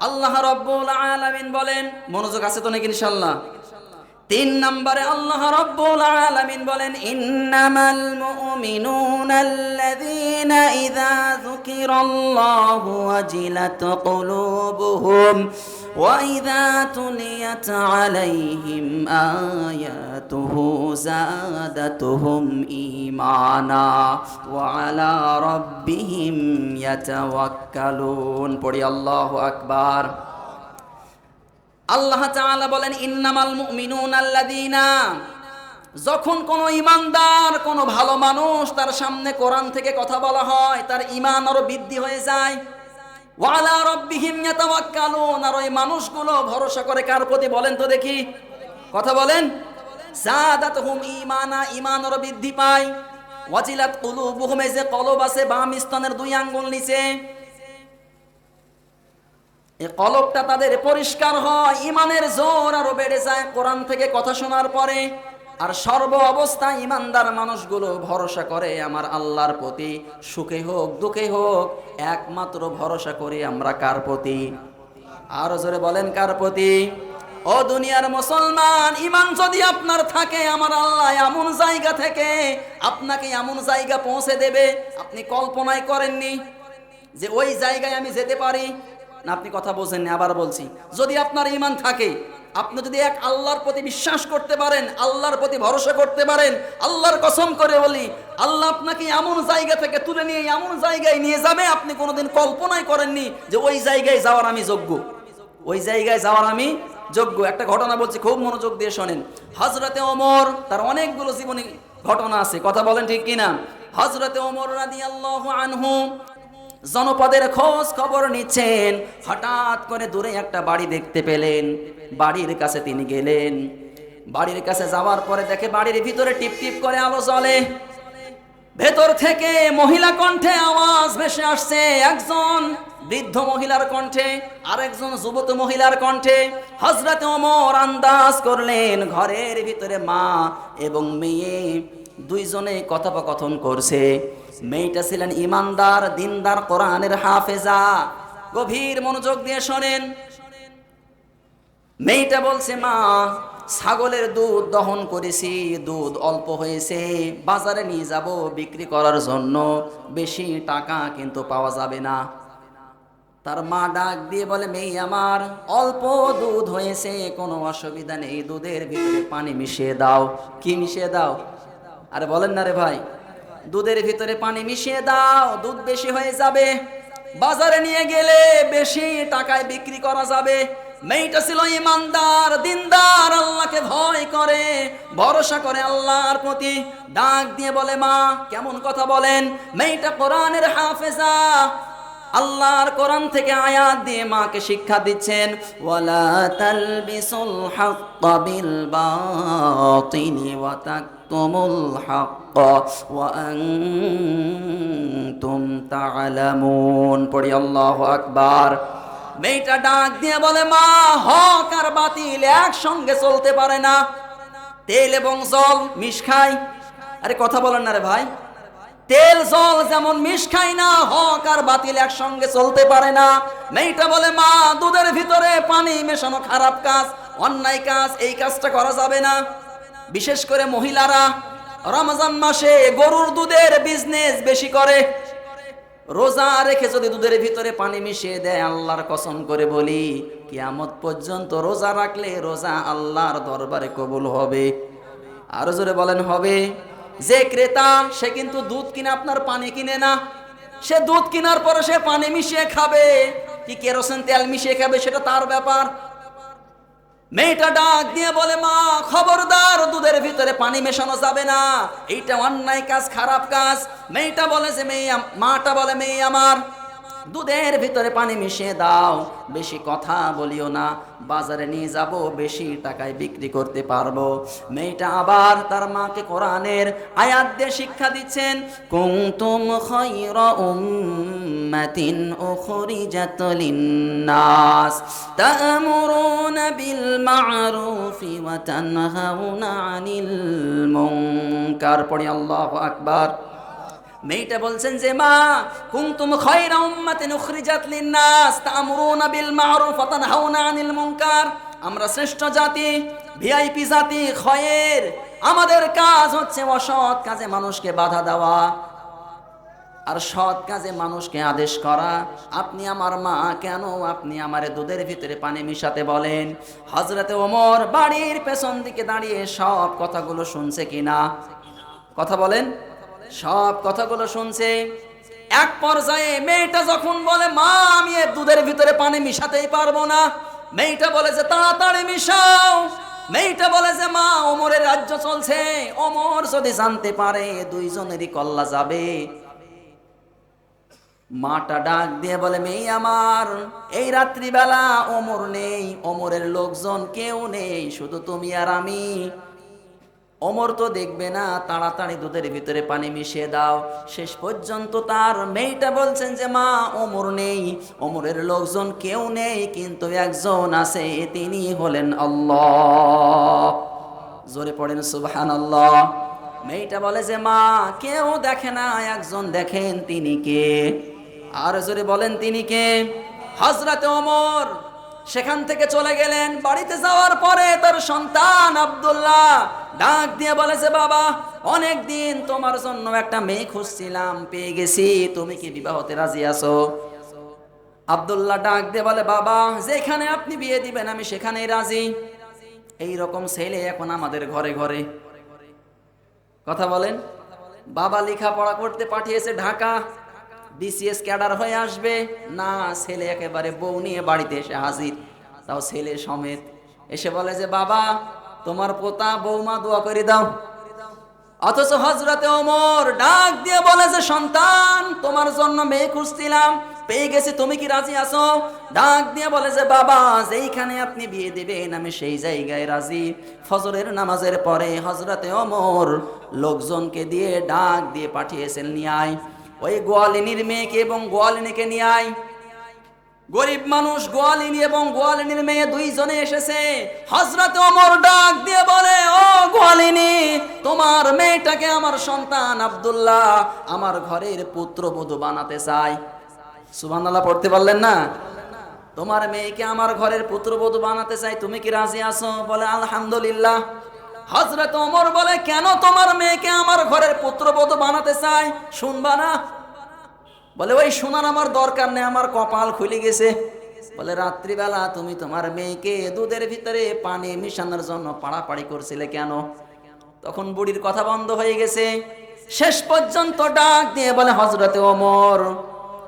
আল্লাহ রাব্বুল আলামিন বলেন, মনোযোগ আছে তো নাকি ইনশাআল্লাহ? 3 নম্বরে আল্লাহ রাব্বুল আলামিন বলেন, ইন্নামাল মুমিনুনা আল্লাযীনা ইযা যুকিরাল্লাহু ওয়াজিলাত কুলুবুহুম ওয়া ইযা তুলিয়াত আলাইহিম আয়াতুহু যাদাতুহুম ঈমানা ওয়া আলা রাব্বিহিম ইয়াতাওয়াক্কালুন। পড়ি আল্লাহু আকবার। আল্লাহ তাআলা বলেন, ইন্নামাল মুমিনুনা আল্লাযীনা, যখন কোনো ইমানদার, কোনো ভালো মানুষ, তার সামনে কোরআন থেকে কথা বলা হয়, তার ঈমান আরো বৃদ্ধি হয়ে যায়। ওয়া আলা রাব্বিহিম ইয়াতাওয়াক্কালুন, আর ওই মানুষগুলো ভরসা করে কার প্রতি বলেন তো দেখি? কথা বলেন। যাদাতুহুম ঈমানা, ঈমান আরো বৃদ্ধি পায়। ওয়াজিলাত কুলুবুহুম, এই যে কলব আছে বাম স্তনের 2 আঙ্গুল নিচে, এই কলবটা তাদের পরিষ্কার হয়, ইমানের জোর আরো বেড়ে যায় কোরআন থেকে কথা শোনার পরে। আর সর্ব অবস্থায় ইমানদার মানুষগুলো ভরসা করে আমার আল্লাহর প্রতি, সুখে হোক দুঃখে হোক একমাত্র ভরসা করি আমরা কার প্রতি? আরো জোরে বলেন, কার প্রতি? ও দুনিয়ার মুসলমান, ইমান যদি আপনার থাকে, আমার আল্লাহ এমন জায়গা থেকে আপনাকে এমন জায়গা পৌঁছে দেবে আপনি কল্পনাই করেননি। যে ওই জায়গায় আমি যেতে পারি না? আপনি কথা বোঝেননি, আবার বলছি, যদি আপনার ঈমান থাকে, আপনি যদি এক আল্লাহর প্রতি বিশ্বাস করতে পারেন, আল্লাহর প্রতি ভরসা করতে পারেন, আল্লাহর কসম করে বলি, আল্লাহ আপনাকে এমন জায়গা থেকে তুলে নিয়ে এমন জায়গায় নিয়ে যাবে আপনি কোনোদিন কল্পনাই করেননি যে ওই জায়গায় যাওয়ার আমি যোগ্য, ওই জায়গায় যাওয়ার আমি যোগ্য। একটা ঘটনা বলছি, খুব মনোযোগ দিয়ে শোনেন। হযরতে ওমর, তার অনেকগুলো জীবনী ঘটনা আছে, কথা বলেন ঠিক কিনা? হযরতে ওমর রাদিয়াল্লাহু আনহু জনপদের খোঁজ খবর নিচ্ছেন, হঠাৎ করে দূরে একটা বাড়ি দেখতে পেলেন। বাড়ির কাছে তিনি গেলেন। বাড়ির কাছে যাওয়ার পরে দেখে বাড়ির ভিতরে টিপ টিপ করে আলো জ্বলে। ভেতর থেকে মহিলা কণ্ঠে আওয়াজ ভেসে আসছে, একজন বৃদ্ধ মহিলার কণ্ঠে, আর একজন যুবতী মহিলার কণ্ঠে। হযরতে ওমর আন্দাজ করলেন ঘরের ভিতরে মা এবং মেয়ে দুইজনে কথোপকথন করছে। মেয়েটা ছিলেন ইমানদার, দিনদার, কোরআনের হাফেজা। গভীর মনোযোগ দিয়ে শোনেন। মেয়েটা বলছে, মা, ছাগলের দুধ দহন করেছি, দুধ অল্প হয়েছে, বাজারে নিয়ে যাব বিক্রি করার জন্য, বেশি টাকা কিন্তু পাওয়া যাবে না। তার মা ডাক দিয়ে বলে, মেয়ে আমার, অল্প দুধ হয়েছে, কোনো অসুবিধা নেই, দুধের ভিতরে পানি মিশিয়ে দাও। কি মিশিয়ে দাও? আরে বলেন না রে ভাই, দুধের ভিতরে পানি মিশিয়ে দাও, দুধ বেশি হয়ে যাবে, বাজারে নিয়ে গেলে বেশি টাকায় বিক্রি করা যাবে। মেয়েটা ছিল ইমানদার, দিনদার, আল্লাহকে ভয় করে, ভরসা করে আল্লাহর প্রতি। ডাক দিয়ে বলে, মা, কেমন কথা বলেন? মেয়েটা কোরআনের হাফেজা, আল্লাহর কোরআন থেকে আয়াত দিয়ে মাকে শিক্ষা দিচ্ছেন, ওয়ালা তালবিসুল হাক্কা বিল বাতিলি ওয়া তাকতুমুল হাক্কা ওয়া আনতুম তা'লামুন। পড়ি আল্লাহু আকবার। মেয়েটা ডাক দিয়ে বলে, মা, হক আর বাতিল একসঙ্গে চলতে পারে না, তেল এবং জল মিশ খায়। আরে কথা বলেন না রে ভাই, তেল জল যেমন মিশ খায় না, হক আর বাতিল একসঙ্গে চলতে পারে না। মেয়েটা বলে, মা, দুধের ভিতরে পানি মেশানো খারাপ কাজ, অন্যায় কাজ, এই কাজটা করা যাবে না। বিশেষ করে মহিলারা রমজান মাসে গরুর দুধের বিজনেস বেশি করে। রোজা রেখে যদি দুধের ভিতরে পানি মিশিয়ে দেয়, আল্লাহর কসম করে বলি, কিয়ামত পর্যন্ত রোজা রাখলে রোজা আল্লাহর দরবারে কবুল হবে। আরো জোরে বলেন হবে। যে ক্রেতা, সে কিন্তু দুধ কিনে আপনার পানি কিনে না, সে দুধ কেনার পরে সে পানি মিশিয়ে খাবে কি কেরোসিন তেল মিশিয়ে খাবে, সেটা তার ব্যাপার। মেয়েটা ডাক দিয়ে বলে, মা, খবরদার, দুধের ভিতরে পানি মেশানো যাবে না, এইটা অন্যায় কাজ, খারাপ কাজ। মেয়েটা বলে যে, মাটা বলে, মেয়ে আমার, দুধের ভিতরে পানি মিশিয়ে দাও, বেশি কথা বলিও না, বাজারে নিয়ে যাব, বেশি টাকায় বিক্রি করতে পারবো। মেয়েটা আবার তার মাকে কোরআনের আয়াত দিয়ে শিক্ষা দিচ্ছেন, কুনতুম খায়রা উম্মাতিন উখরিজাত লিন্নাস তা'মুরুনা বিল মা'রুফি ওয়া তানহাউনা আনিল মুনকার। পড়ি আল্লাহু আকবার। মেয়েটা বলছেন যে, মা, কুনতুম খায়রা উম্মাতিন উখরিজাত লিন্নাস তা'মুরুনা বিল মা'রুফ ওয়া তানহাউনা আনিল মুনকার। আমরা শ্রেষ্ঠ জাতি, ভিআইপি জাতি, খয়ের। আমাদের কাজ হচ্ছে অসৎ কাজে মানুষকে বাধা দেওয়া আর সৎ কাজে মানুষকে আদেশ করা। আপনি আমার মা, কেন আপনি আমারে দুধের ভিতরে পানি মিশাতে বলেন? হযরতে ওমর বাড়ির পেছন দিকে দাঁড়িয়ে সব কথাগুলো শুনছে কিনা? কথা বলেন। সব কথাগুলো শুনছে। এক পর্যায়ে মেয়েটা যখন বলে, মা, আমি এর দুধের ভিতরে পানি মিশাতেই পারবো না, মেয়েটা বলে যে, তাড়াতাড়ি মিশাও। মেয়েটা বলে যে, মা, ওমরের রাজ্য চলছে, ওমর যদি জানতে পারে দুইজনেরই কল্লা যাবে। মাটা ডাক দিয়ে বলে, মেয়ে আমার, এই রাত্রিবেলা ওমর নেই, ওমরের লোকজন কেউ নেই, শুধু তুমি আর আমি। ওমর তো দেখবে না, তাড়াতাড়ি দুধের ভিতরে পানি মিশিয়ে দাও। শেষ পর্যন্ত তার মেয়েটা বলছেন যে, মা, ওমর নেই, ওমরের লোকজন কেউ নেই, কিন্তু একজন আছে, তিনি হলেন আল্লাহ। জোরে পড়েন সুবহানাল্লাহ। মেয়েটা বলে যে, মা, কেউ দেখে না, একজন দেখেন, তিনি কে? আর জোরে বলেন, তিনি কে? হযরতে ওমর সেখান থেকে চলে গেলেন। বাড়িতে যাওয়ার পরে তার সন্তান আব্দুল্লাহ ডাক দিয়ে বলে যে, বাবা, অনেক দিন তোমার জন্য একটা মেয়ে খুঁজছিলাম, পেয়ে গেছি, তুমি কি বিবাহতে রাজি আছো? আব্দুল্লাহ ডাক দিয়ে বলে, বাবা যেখানে আপনি বিয়ে দিবেন আমি সেখানেই রাজি। এই রকম ছেলে এখন আমাদের ঘরে ঘরে। কথা বলেন। বাবা লেখাপড়া করতে পাঠিয়েছে ঢাকা, বিসিএস ক্যাডার হয়ে আসবে না, ছেলে একেবারে বউ নিয়ে বাড়িতে এসে হাজির, তাও ছেলে সমেত। এসে বলে যে বাবা তোমার পোতা বৌমা দোয়া করে দাও। অথচ হযরতে ওমর ডাক দিয়ে বলে যে সন্তান তোমার জন্য মেয়ে খুঁজছিলাম, পেয়ে গেছি, তুমি কি রাজি আছো? ডাক দিয়ে বলে যে বাবা যেইখানে আপনি বিয়ে দিবেন আমি সেই জায়গায় রাজি। ফজরের নামাজের পরে হযরতে ওমর লোকজনকে দিয়ে ডাক দিয়ে পাঠিয়েছেন, নিয়ে আয় ওই গোয়ালিনীর মেয়েকে এবং গোয়ালিনীকে নিয়ে আয়। গরিব মানুষ, গোয়ালিনী এবং গোয়ালিনীর মেয়ে দুইজনে এসেছে। হযরত ওমর ডাক দিয়ে বলে, ও গোয়ালিনী তোমার মেয়েটাকে আমার সন্তান আব্দুল্লাহ আমার ঘরের পুত্রবধূ বানাতে চায়। সুবহানাল্লাহ পড়তে পারলেন না? তোমার মেয়েকে আমার ঘরের পুত্রবধূ বানাতে চাই, তুমি কি রাজি আছো? বলে আলহামদুলিল্লাহ। হযরত ওমর বলে, কেন তোমার মেয়েকে আমার ঘরের পুত্রবধূ বানাতে চাই, শুনবা না? বলে ওই শোনার আমার দরকার নেই, আমার কপাল খুলে গেছে। বলে রাত্রিবেলা তুমি তোমার মেয়েকে দুধের ভিতরে পানি মিশানোর জন্য পাড়াপাড়ি করছিলে কেন? তখন বুড়ির কথা বন্ধ হয়ে গেছে। শেষ পর্যন্ত ডাক দিয়ে বলে, হযরতে ওমর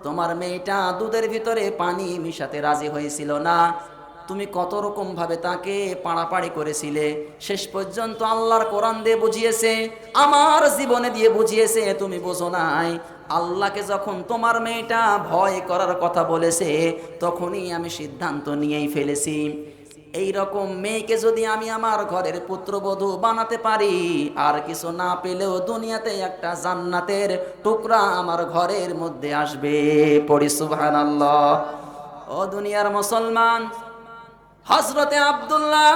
তোমার মেয়েটা দুধের ভিতরে পানি মিশাতে রাজি হয়েছিল না, তুমি কত রকম ভাবে তাকে পাড়াপাড়ি করেছিলে, শেষ পর্যন্ত আল্লাহর কোরআন দিয়ে বুঝিয়েছে, আমার জীবনে দিয়ে বুঝিয়েছে, তুমি বোঝো নাই। আল্লাহকে যখন তোমার মেয়েটা ভয় করার কথা বলেছে তখনই আমি সিদ্ধান্ত নিয়েই ফেলেছি, এই রকম মেয়েকে যদি আমি আমার ঘরের পুত্রবধূ বানাতে পারি, আর কিছু না পেলেও দুনিয়াতে একটা জান্নাতের টুকরা আমার ঘরের মধ্যে আসবে। পড়ি সুবহানাল্লাহ। ও দুনিয়ার মুসলমান, হযরতে আব্দুল্লাহ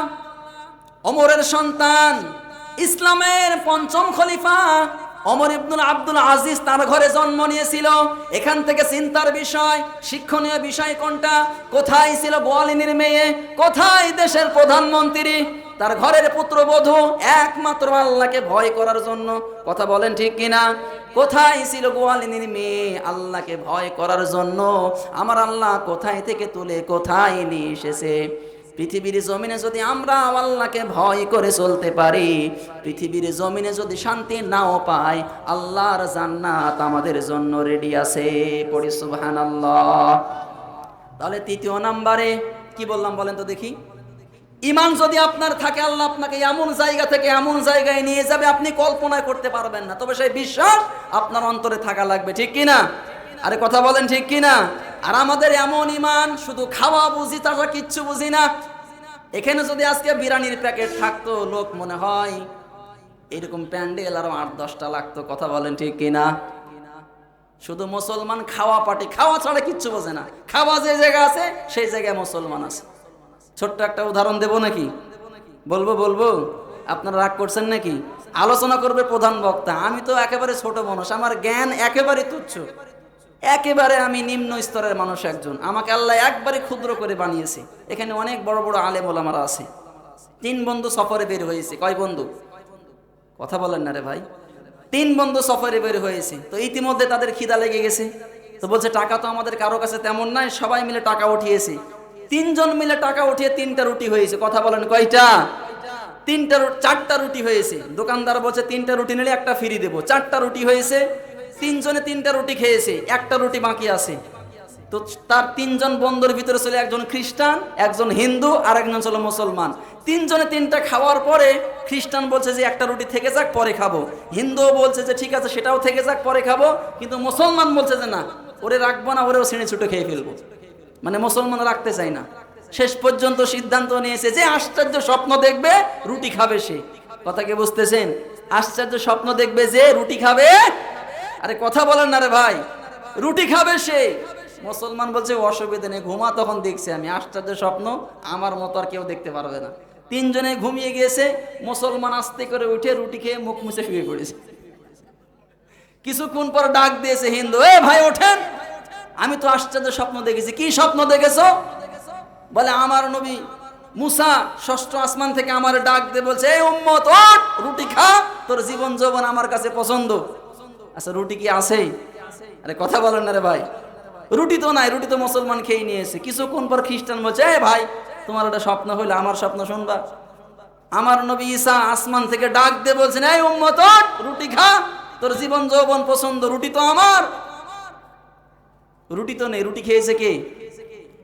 ওমরের সন্তান, ইসলামের পঞ্চম খলিফা ওমর ইবনুল আব্দুল আজিজ তার ঘরে জন্ম নিয়েছিল। এখান থেকে চিন্তার বিষয়, শিক্ষণীয় বিষয় কোনটা? কোথায় ছিল গোয়ালিনীর মেয়ে, কোথায় দেশের প্রধানমন্ত্রী, তার ঘরের পুত্রবধূ একমাত্র আল্লাহকে ভয় করার জন্য। কথা বলেন ঠিক কিনা? কোথায় ছিল গোয়ালিনীর মেয়ে? আল্লাহকে ভয় করার জন্য। আমার আল্লাহ কোথায় থেকে তুলে কোথায় নিয়ে এসেছে। পৃথিবীর জমিনে যদি আমরা আল্লাহকে ভয় করে চলতে পারি, পৃথিবীর জমিনে যদি শান্তি নাও পাই, আল্লাহর জান্নাত আমাদের জন্য রেডি আছে। পড়ি সুবহানাল্লাহ। তাহলে তৃতীয় নম্বরে কি বললাম বলেন তো দেখি? ঈমান যদি আপনার থাকে, আল্লাহ আপনাকে এমন জায়গা থেকে এমন জায়গায় নিয়ে যাবে আপনি কল্পনা করতে পারবেন না, তবে সেই বিশ্বাস আপনার অন্তরে থাকা লাগবে। ঠিক কিনা? আরে কথা বলেন ঠিক কিনা? আর আমাদের এমন ঈমান, শুধু খাওয়া বুঝি, তাছাড়া কিচ্ছু বুঝি না। এখানে যদি আজকে বিরিয়ানির প্যাকেট থাকতো, লোক মনে হয় এরকম প্যান্ডেল আরো 8-10টা লাগতো। কথা বলেন ঠিক কিনা? শুধু মুসলমান খাওয়া পার্টি, খাওয়া ছাড়া কিচ্ছু বোঝে না। খাওয়া যে জায়গা আছে সেই জায়গায় মুসলমান আছে। ছোট্ট একটা উদাহরণ দেব নাকি? বলবো আপনারা রাগ করছেন নাকি? আলোচনা করবে প্রধান বক্তা, আমি তো একেবারে ছোট মানুষ, আমার জ্ঞান একেবারে তুচ্ছ, একেবারে আমি নিম্ন স্তরের মানুষ একজন। আমাকে আল্লাহ একবারে ক্ষুদ্র করে বানিয়েছে। এখানে অনেক বড় বড় আলেম ওলামারা আছে। 3 বন্ধু সফরে বের হয়েছে। কয় বন্ধু? কথা বলেন না রে ভাই। 3 বন্ধু সফরে বের হয়েছে। তো ইতিমধ্যে তাদের খিদা লেগে গেছে। তো বলছে টাকা তো আমাদের কারো কাছে তেমন নাই, সবাই মিলে টাকা উঠিয়েছে। 3 জন মিলে টাকা উঠিয়ে 3টা রুটি হয়েছে। কথা বলেন কয়টা? 4টা রুটি হয়েছে। দোকানদার বলছে 3টা রুটি নিলে একটা ফ্রি দেবো। 4টা রুটি হয়েছে। 3 জনে 3টা রুটি খেয়েছে, একটা রুটি বাকি আছে। তো তার 3 জন বন্ধুর ভিতরে ছিল একজন খ্রিস্টান, একজন হিন্দু, আর একজন ছিল মুসলমান। 3 জনে 3টা খাওয়ার পরে খ্রিস্টান বলছে যে একটা রুটি থেকে যাক পরে খাবো, হিন্দু বলছে যে ঠিক আছে সেটাও থেকে যাক পরে খাবো, কিন্তু মুসলমান বলছে যে না, ওরে রাখবো না, ওরেও ছিঁড়ে ছুটে খেয়ে ফেলবো। মানে মুসলমান রাখতে চায় না। শেষ পর্যন্ত সিদ্ধান্ত নিয়েছে যে আশ্চর্য স্বপ্ন দেখবে রুটি খাবে সে। কথা কি বুঝতেছেন? আশ্চর্য স্বপ্ন দেখবে যে রুটি খাবে। আরে কথা বলেন না রে ভাই, রুটি খাবে সে। মুসলমান বলছে অসুবিধা নেই, ঘুমা। তখন দেখছে আমি আশ্চর্য স্বপ্ন আমার মতো আর কেউ দেখতে পারবে না। 3 জনে ঘুমিয়ে গিয়েছে। মুসলমান আস্তে করে উঠে রুটি খেয়ে মুখ মুছে শুয়ে পড়েছে। কিছুক্ষণ পর ডাক দিয়েছে হিন্দু, এ ভাই ওঠেন, আমি তো আশ্চর্য স্বপ্ন দেখেছি। কি স্বপ্ন দেখেছো? বলে আমার নবী মুসা ষষ্ঠ আসমান থেকে আমার ডাক দিয়ে বলছে, এই উম্মত ওঠ, রুটি খা, তোর জীবন যৌবন আমার কাছে পছন্দ। আচ্ছা রুটি কি আছে? আরে কথা বলেন না রে ভাই, রুটি তো নাই, রুটি তো মুসলমান খেয়ে নিয়েছে। কিছুক্ষণ পর খ্রিস্টান বলছে, এ ভাই তোমার ওটা স্বপ্ন হইলে আমার স্বপ্ন শুনবা? আমার নবী ঈসা আসমান থেকে ডাক দিয়ে বলছেন, এই উম্মত ওঠ, রুটি খা, তোর জীবন যৌবন পছন্দ, রুটি তো আমার। রুটি তো নেই, রুটি খেয়েছে কে?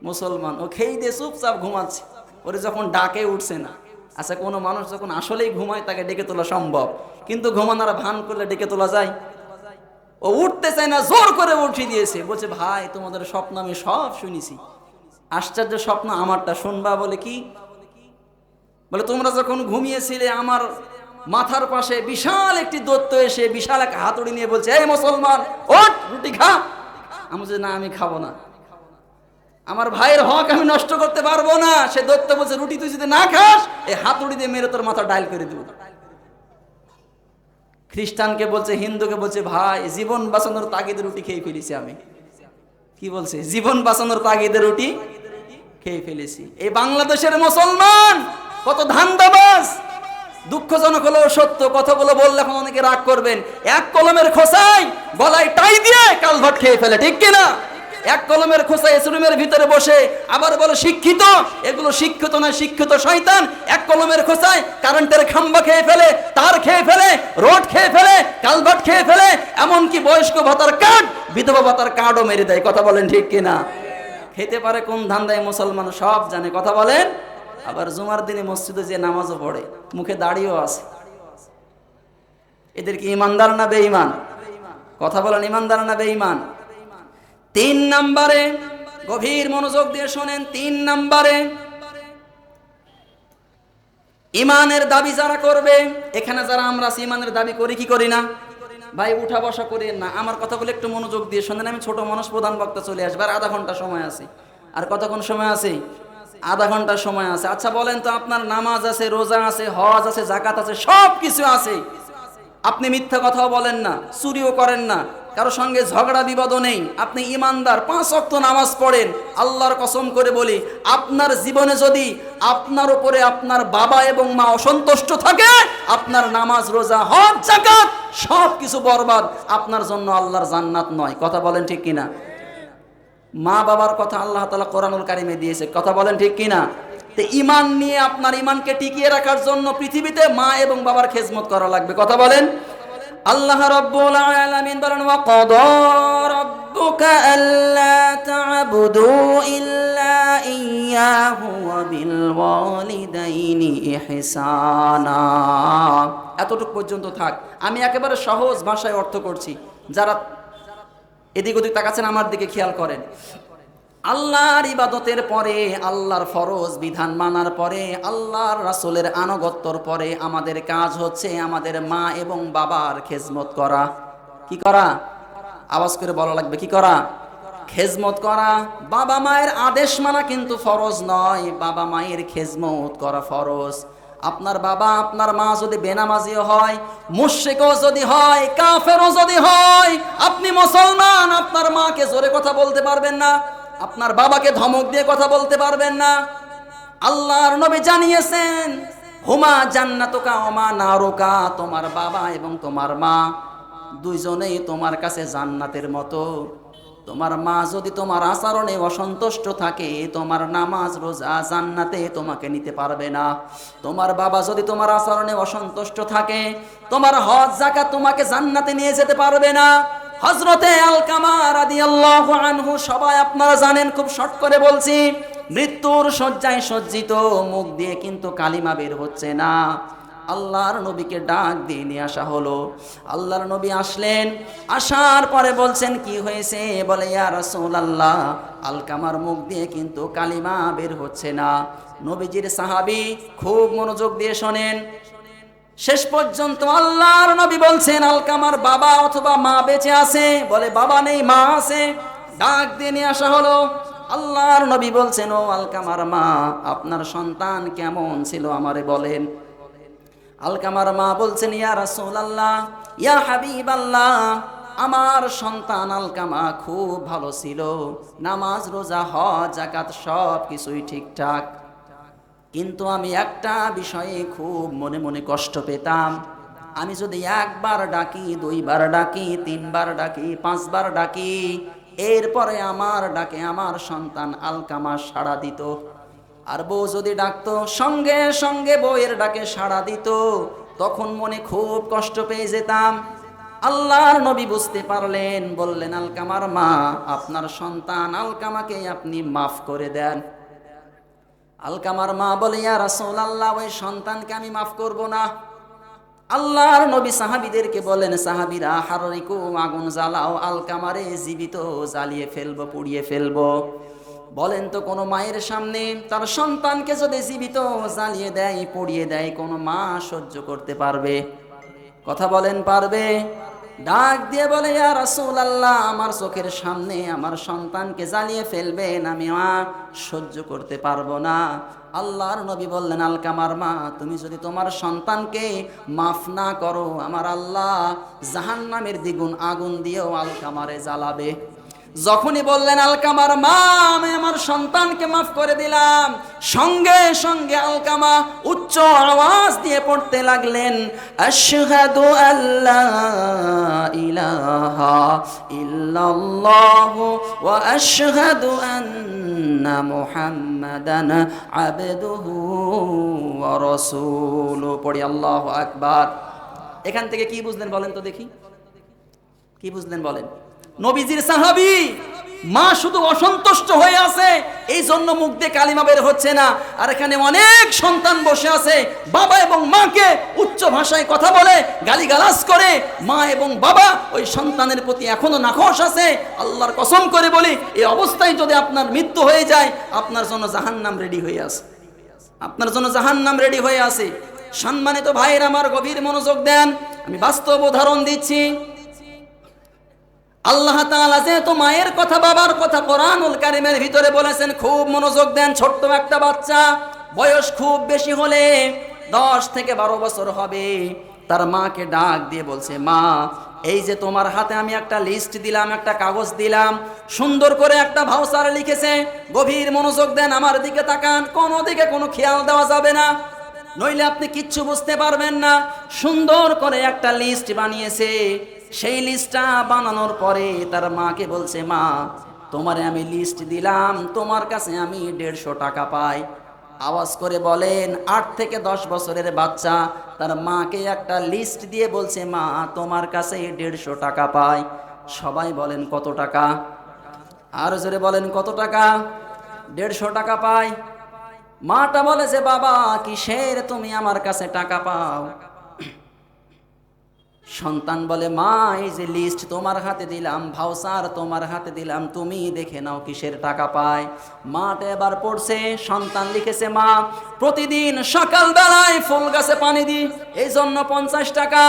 মুসলমান। ও খেয়ে দিয়ে চুপচাপ ঘুমাচ্ছে, ওরে যখন ডাকে উঠছে না। আচ্ছা কোনো মানুষ যখন আসলেই ঘুমায় তাকে ডেকে তোলা সম্ভব, কিন্তু ঘুমানোর ভান করলে ডেকে তোলা যায়? ও উঠতে চায় না, জোর করে উঠিয়ে দিয়েছে, বলছে ভাই তোমাদের স্বপ্ন আমি সব শুনেছি, আশ্চর্য স্বপ্ন আমারটা শুনবা। বলে কি? বলে তোমরা যখন ঘুমিয়েছিলে আমার মাথার পাশে বিশাল একটি দৈত্য এসে বিশাল এক হাতুড়ি নিয়ে বলছে, এই মুসলমান ওঠ, রুটি খা। আমি বলছি না, আমি খাবো না, আমার ভাইয়ের হক আমি নষ্ট করতে পারবো না। সে দৈত্য বলছে, রুটি তুই যদি না খাস এই হাতুড়ি দিয়ে মেরে তোর মাথা ডাইল করে দেবো। খ্রিস্টানকে বলছে, হিন্দুকে বলছে, ভাই জীবন বাঁচানোর তাগিদে রুটি খেয়ে ফেলেছি আমি। কি বলছে? জীবন বাঁচানোর তাগিদে রুটি খেয়ে ফেলেছি। এই বাংলাদেশের মুসলমান কত ধান্দাবাজ! দুঃখজনক হলেও সত্য, কথাগুলো বললে এখন অনেকে রাগ করবেন। এক কলমের খোসায় গলায় টাই দিয়ে কালভার্ট খেয়ে ফেলে, ঠিক কিনা? এক কলমের খোসায় এসরুমের ভিতরে বসে আবার বলে শিক্ষিত, এগুলো শিক্ষিত না, শিক্ষিত শয়তান। এক কলমের খোসায় কারেন্টের খাম্বা খেয়ে ফেলে, তার খেয়ে ফেলে, রোড খেয়ে ফেলে, কালভার্ট খেয়ে ফেলে, এমনকি বয়স্ক ভাতার কার্ড, বিধবা ভাতার কার্ডও মেরে দেয়। কথা বলেন ঠিক কিনা? খেতে পারে কোন ধান্দায় মুসলমান সব জানে। কথা বলেন। আবার জুমার দিনে মসজিদে যে নামাজও পড়ে, মুখে দাড়িও আছে। এদের কি ইমানদার না বেঈমান? কথা বলেন, ইমানদার না বেঈমান? 3 নম্বরে, গভীর মনোযোগ দিয়ে শোনেন, 3 নম্বরে ইমানের দাবি যারা করবে, এখানে যারা আমরা ইমানের দাবি করি কি করি না? ভাই উঠা বসা করেন না, আমার কথাগুলো একটু মনোযোগ দিয়ে শোনেন। আমি ছোট মানুষ, প্রধান বক্তা চলে আসবে, আর আধা ঘন্টা সময় আছে। আর কতক্ষণ সময় আছে? আধা ঘন্টা সময় আছে। আচ্ছা বলেন তো, আপনার নামাজ আছে, রোজা আছে, হজ আছে, যাকাত আছে, সব কিছু আছে, আপনি মিথ্যা কথাও বলেন না, চুরিও করেন না, কারো সঙ্গে ঝগড়া বিবাদও নেই, আপনি ইমানদার, 5 ওয়াক্ত নামাজ পড়েন, আল্লাহর কসম করে বলি, আপনার জীবনে যদি আপনার উপরে আপনার বাবা এবং মা অসন্তুষ্ট থাকে, আপনার নামাজ, রোজা, হজ, যাকাত সব কিছু বরবাদ, আপনার জন্য আল্লাহর জান্নাত নয়। কথা বলেন ঠিক কিনা? মা বাবার কথা আল্লাহ তাআলা কোরআনুল কারিমে দিয়েছে। কথা বলেন ঠিক কিনা? তো ইমান নিয়ে আপনার ইমানকে টিকিয়ে রাখার জন্য পৃথিবীতে মা এবং বাবার খেজমত করা লাগবে। কথা বলেন। আল্লাহ রাব্বুল আলামিন বলেন, ওয়া ক্বাদা রাব্বুকা আল্লা তা'বুদু ইল্লা ইয়্যাহু ওয়া বিল ওয়ালিদাইনি ইহসানা। এতটুকু পর্যন্ত থাক। আমি একেবারে সহজ ভাষায় অর্থ করছি, যারা এদিক ওদিক তাকাচ্ছেন আমার দিকে খেয়াল করেন। আল্লাহর ইবাদতের পরে, আল্লাহর ফরজ বিধান মানার পরে, আল্লাহর রাসূলের আনুগত্যর পরে আমাদের কাজ হচ্ছে আমাদের মা এবং বাবার খেজমত করা। কি করা? আওয়াজ করে বলা লাগবে, কি করা? খেজমত করা। বাবা মায়ের আদেশ মানা কিন্তু ফরজ নয়, বাবা মায়ের খেজমত করা ফরজ। আপনার বাবা আপনার মা যদি বেনামাজিও হয়, মুশরিকও যদি হয়, কাফেরও যদি হয়, আপনি মুসলমান, আপনার মাকে জোরে কথা বলতে পারবেন না, আপনার বাবাকে ধমক দিয়ে কথা বলতে পারবেন না। আল্লাহর নবী জানিয়েছেন, হুমা জান্নাতুকা ওয়া মা নারুকা, তোমার বাবা এবং তোমার মা দুইজনেই তোমার কাছে জান্নাতের মতো। তোমার মা যদি তোমার আচরণে অসন্তুষ্ট থাকে, তোমার নামাজ রোজা জান্নাতে তোমাকে নিতে পারবে না। তোমার বাবা যদি তোমার আচরণে অসন্তুষ্ট থাকে, তোমার হজ যাকাত তোমাকে জান্নাতে নিয়ে যেতে পারবে না। হযরতে আলকামা রাদিয়াল্লাহু আনহু সবাই আপনারা জানেন, খুব শর্ট করে বলছি, মৃত্যুর শয্যায় সজ্জিত, মুখ দিয়ে কিন্তু কালিমা বের হচ্ছে না। আল্লাহর নবীকে ডাক দিয়ে নিয়ে আসা হলো। আল্লাহর নবী আসলেন, আসার পরে বলছেন কি হয়েছে? বলে, ইয়া রাসূলুল্লাহ, আলকামার মুখ দিয়ে কিন্তু কালিমা বের হচ্ছে না। নবীজির সাহাবী খুব মনোযোগ দিয়ে শোনেন, শেষ পর্যন্ত আল্লাহর নবী বলছেন, আলকামার বাবা অথবা মা বেঁচে আছে? বলে, বাবা নেই, মা আছে। ডাক দিয়ে নিয়ে আসা হলো। আল্লাহর নবী বলছেন, ও আলকামার মা, আপনার সন্তান কেমন ছিল আমারে বলেন। আলকামার মা বলছেন, ইয়া রাসূলুল্লাহ, ইয়া হাবিবাল্লাহ, আমার সন্তান আলকামা খুব ভালো ছিল, নামাজ রোজা হজ যাকাত সব কিছুই ঠিকঠাক। কিন্তু আমি একটা বিষয়ে খুব মনে মনে কষ্ট পেতাম, আমি যদি একবার ডাকি, দুইবার ডাকি, তিনবার ডাকি, পাঁচবার ডাকি, এরপরে আমার ডাকে আমার সন্তান আলকামা সাড়া দিত। আর বউ যদি ডাকতো, সঙ্গে সঙ্গে বউয়ের ডাকে সাড়া দিত, তখন মনে খুব কষ্ট পেয়ে যেতাম। আল্লাহর নবী বুঝতে পারলেন, বললেন, আলকামার মা, আপনার সন্তান আলকামাকে আপনি মাফ করে দেন। আলকামার মা বলে, ইয়া রাসূলুল্লাহ, ওই সন্তানকে আমি মাফ করব না। আল্লাহর নবী সাহাবীদেরকে বলেন, সাহাবীরা, হারিকু, আগুন জ্বালাও, আলকামারে জীবিত জ্বালিয়ে ফেলবো, পুড়িয়ে ফেলবো। বলেন তো, কোনো মায়ের সামনে তার সন্তানকে যদি জীবিত জ্বালিয়ে দেয়, পুড়িয়ে দেয়, কোনো মা সহ্য করতে পারবে? কথা বলেন, পারবে? ডাক দিয়ে বলে, ইয়া রাসূলুল্লাহ, আমার চোখের সামনে আমার সন্তানকে জ্বালিয়ে ফেলবেন, আমি সহ্য করতে পারবো না। আল্লাহর নবী বললেন, আলকামার মা, তুমি যদি তোমার সন্তানকে মাফ না করো, আমার আল্লাহ জাহান্নামের দ্বিগুণ আগুন দিয়েও আলকামারে জ্বালাবে। যখনই বললেন, আলকামার মা, আমি আমার সন্তানকে মাফ করে দিলাম, সঙ্গে সঙ্গে আলকামা উচ্চ আওয়াজ দিয়ে পড়তে লাগলেন, আশহাদু আল্লা ইলাহা ইল্লাল্লাহু ওয়া আশহাদু আন্না মুহাম্মাদান আবদুহু ওয়া রাসূলুহু। পড়ি আল্লাহু আকবার। এখান থেকে কি বুঝলেন বলেন তো দেখি, কি বুঝলেন বলেন? নবীজির সাহাবী মা শুধু অসন্তুষ্ট হয়ে আছে, এই জন্য মুখ দিয়ে কালিমা বের হচ্ছে না। আর এখানে অনেক সন্তান বসে আছে, বাবা এবং মাকে উচ্চ ভাষায় কথা বলে, গালিগালাজ করে। মা এবং বাবা ওই সন্তানের প্রতি এখনো নাখোশ আছে। আল্লাহর কসম করে বলি, এই অবস্থায় যদি আপনার মৃত্যু হয়ে যায়, আপনার জন্য জাহান্নাম রেডি হয়ে আছে, আপনার জন্য জাহান্নাম রেডি হয়ে আছে। সম্মানিত ভাইয়ের আমার, গভীর মনোযোগ দেন, আমি বাস্তব উদাহরণ দিচ্ছি। আল্লাহ তাআলা যেহেতু মায়ের কথা, বাবার কথা কোরআনুল কারীমের ভিতরে বলেছেন, খুব মনোযোগ দেন। ছোট্ট একটা বাচ্চা, বয়স খুব বেশি হলে 10 থেকে 12 বছর হবে, তার মাকে ডাক দিয়ে বলছে, মা, এই যে তোমার হাতে আমি একটা লিস্ট দিলাম, একটা কাগজ দিলাম, সুন্দর করে একটা ভাউচার লিখেছে। গভীর মনোযোগ দেন, আমার দিকে তাকান, কোনো দিকে কোনো খেয়াল দেওয়া যাবে না, নইলে আপনি কিচ্ছু বুঝতে পারবেন না। সুন্দর করে একটা লিস্ট বানিয়েছে। সেই লিস্টটা বানানোর পরে তার মাকে বলছে, মা, তোমারে আমি লিস্ট দিলাম, তোমার কাছে আমি 150 টাকা পাই। আওয়াজ করে বলেন, 8 থেকে 10 বছরের বাচ্চা তার মাকে একটা লিস্ট দিয়ে বলছে, মা, তোমার কাছে 150 টাকা পাই। সবাই বলেন, কত টাকা? আর জোরে বলেন, কত টাকা? 150 টাকা পাই। মাটা বলে যে, বাবা, কিসের তুমি আমার কাছে টাকা পাও? সন্তান বলে, মা, এই যে লিস্ট তোমার হাতে দিলাম, ভাউচার তোমার হাতে দিলাম, তুমি দেখে নাও কিসের টাকা পায়। মাটা এবার পড়ছে, সন্তান লিখেছে, মা, প্রতিদিন সকাল বেলায় ফুল গাছে পানি দিই, এই জন্য 50 টাকা।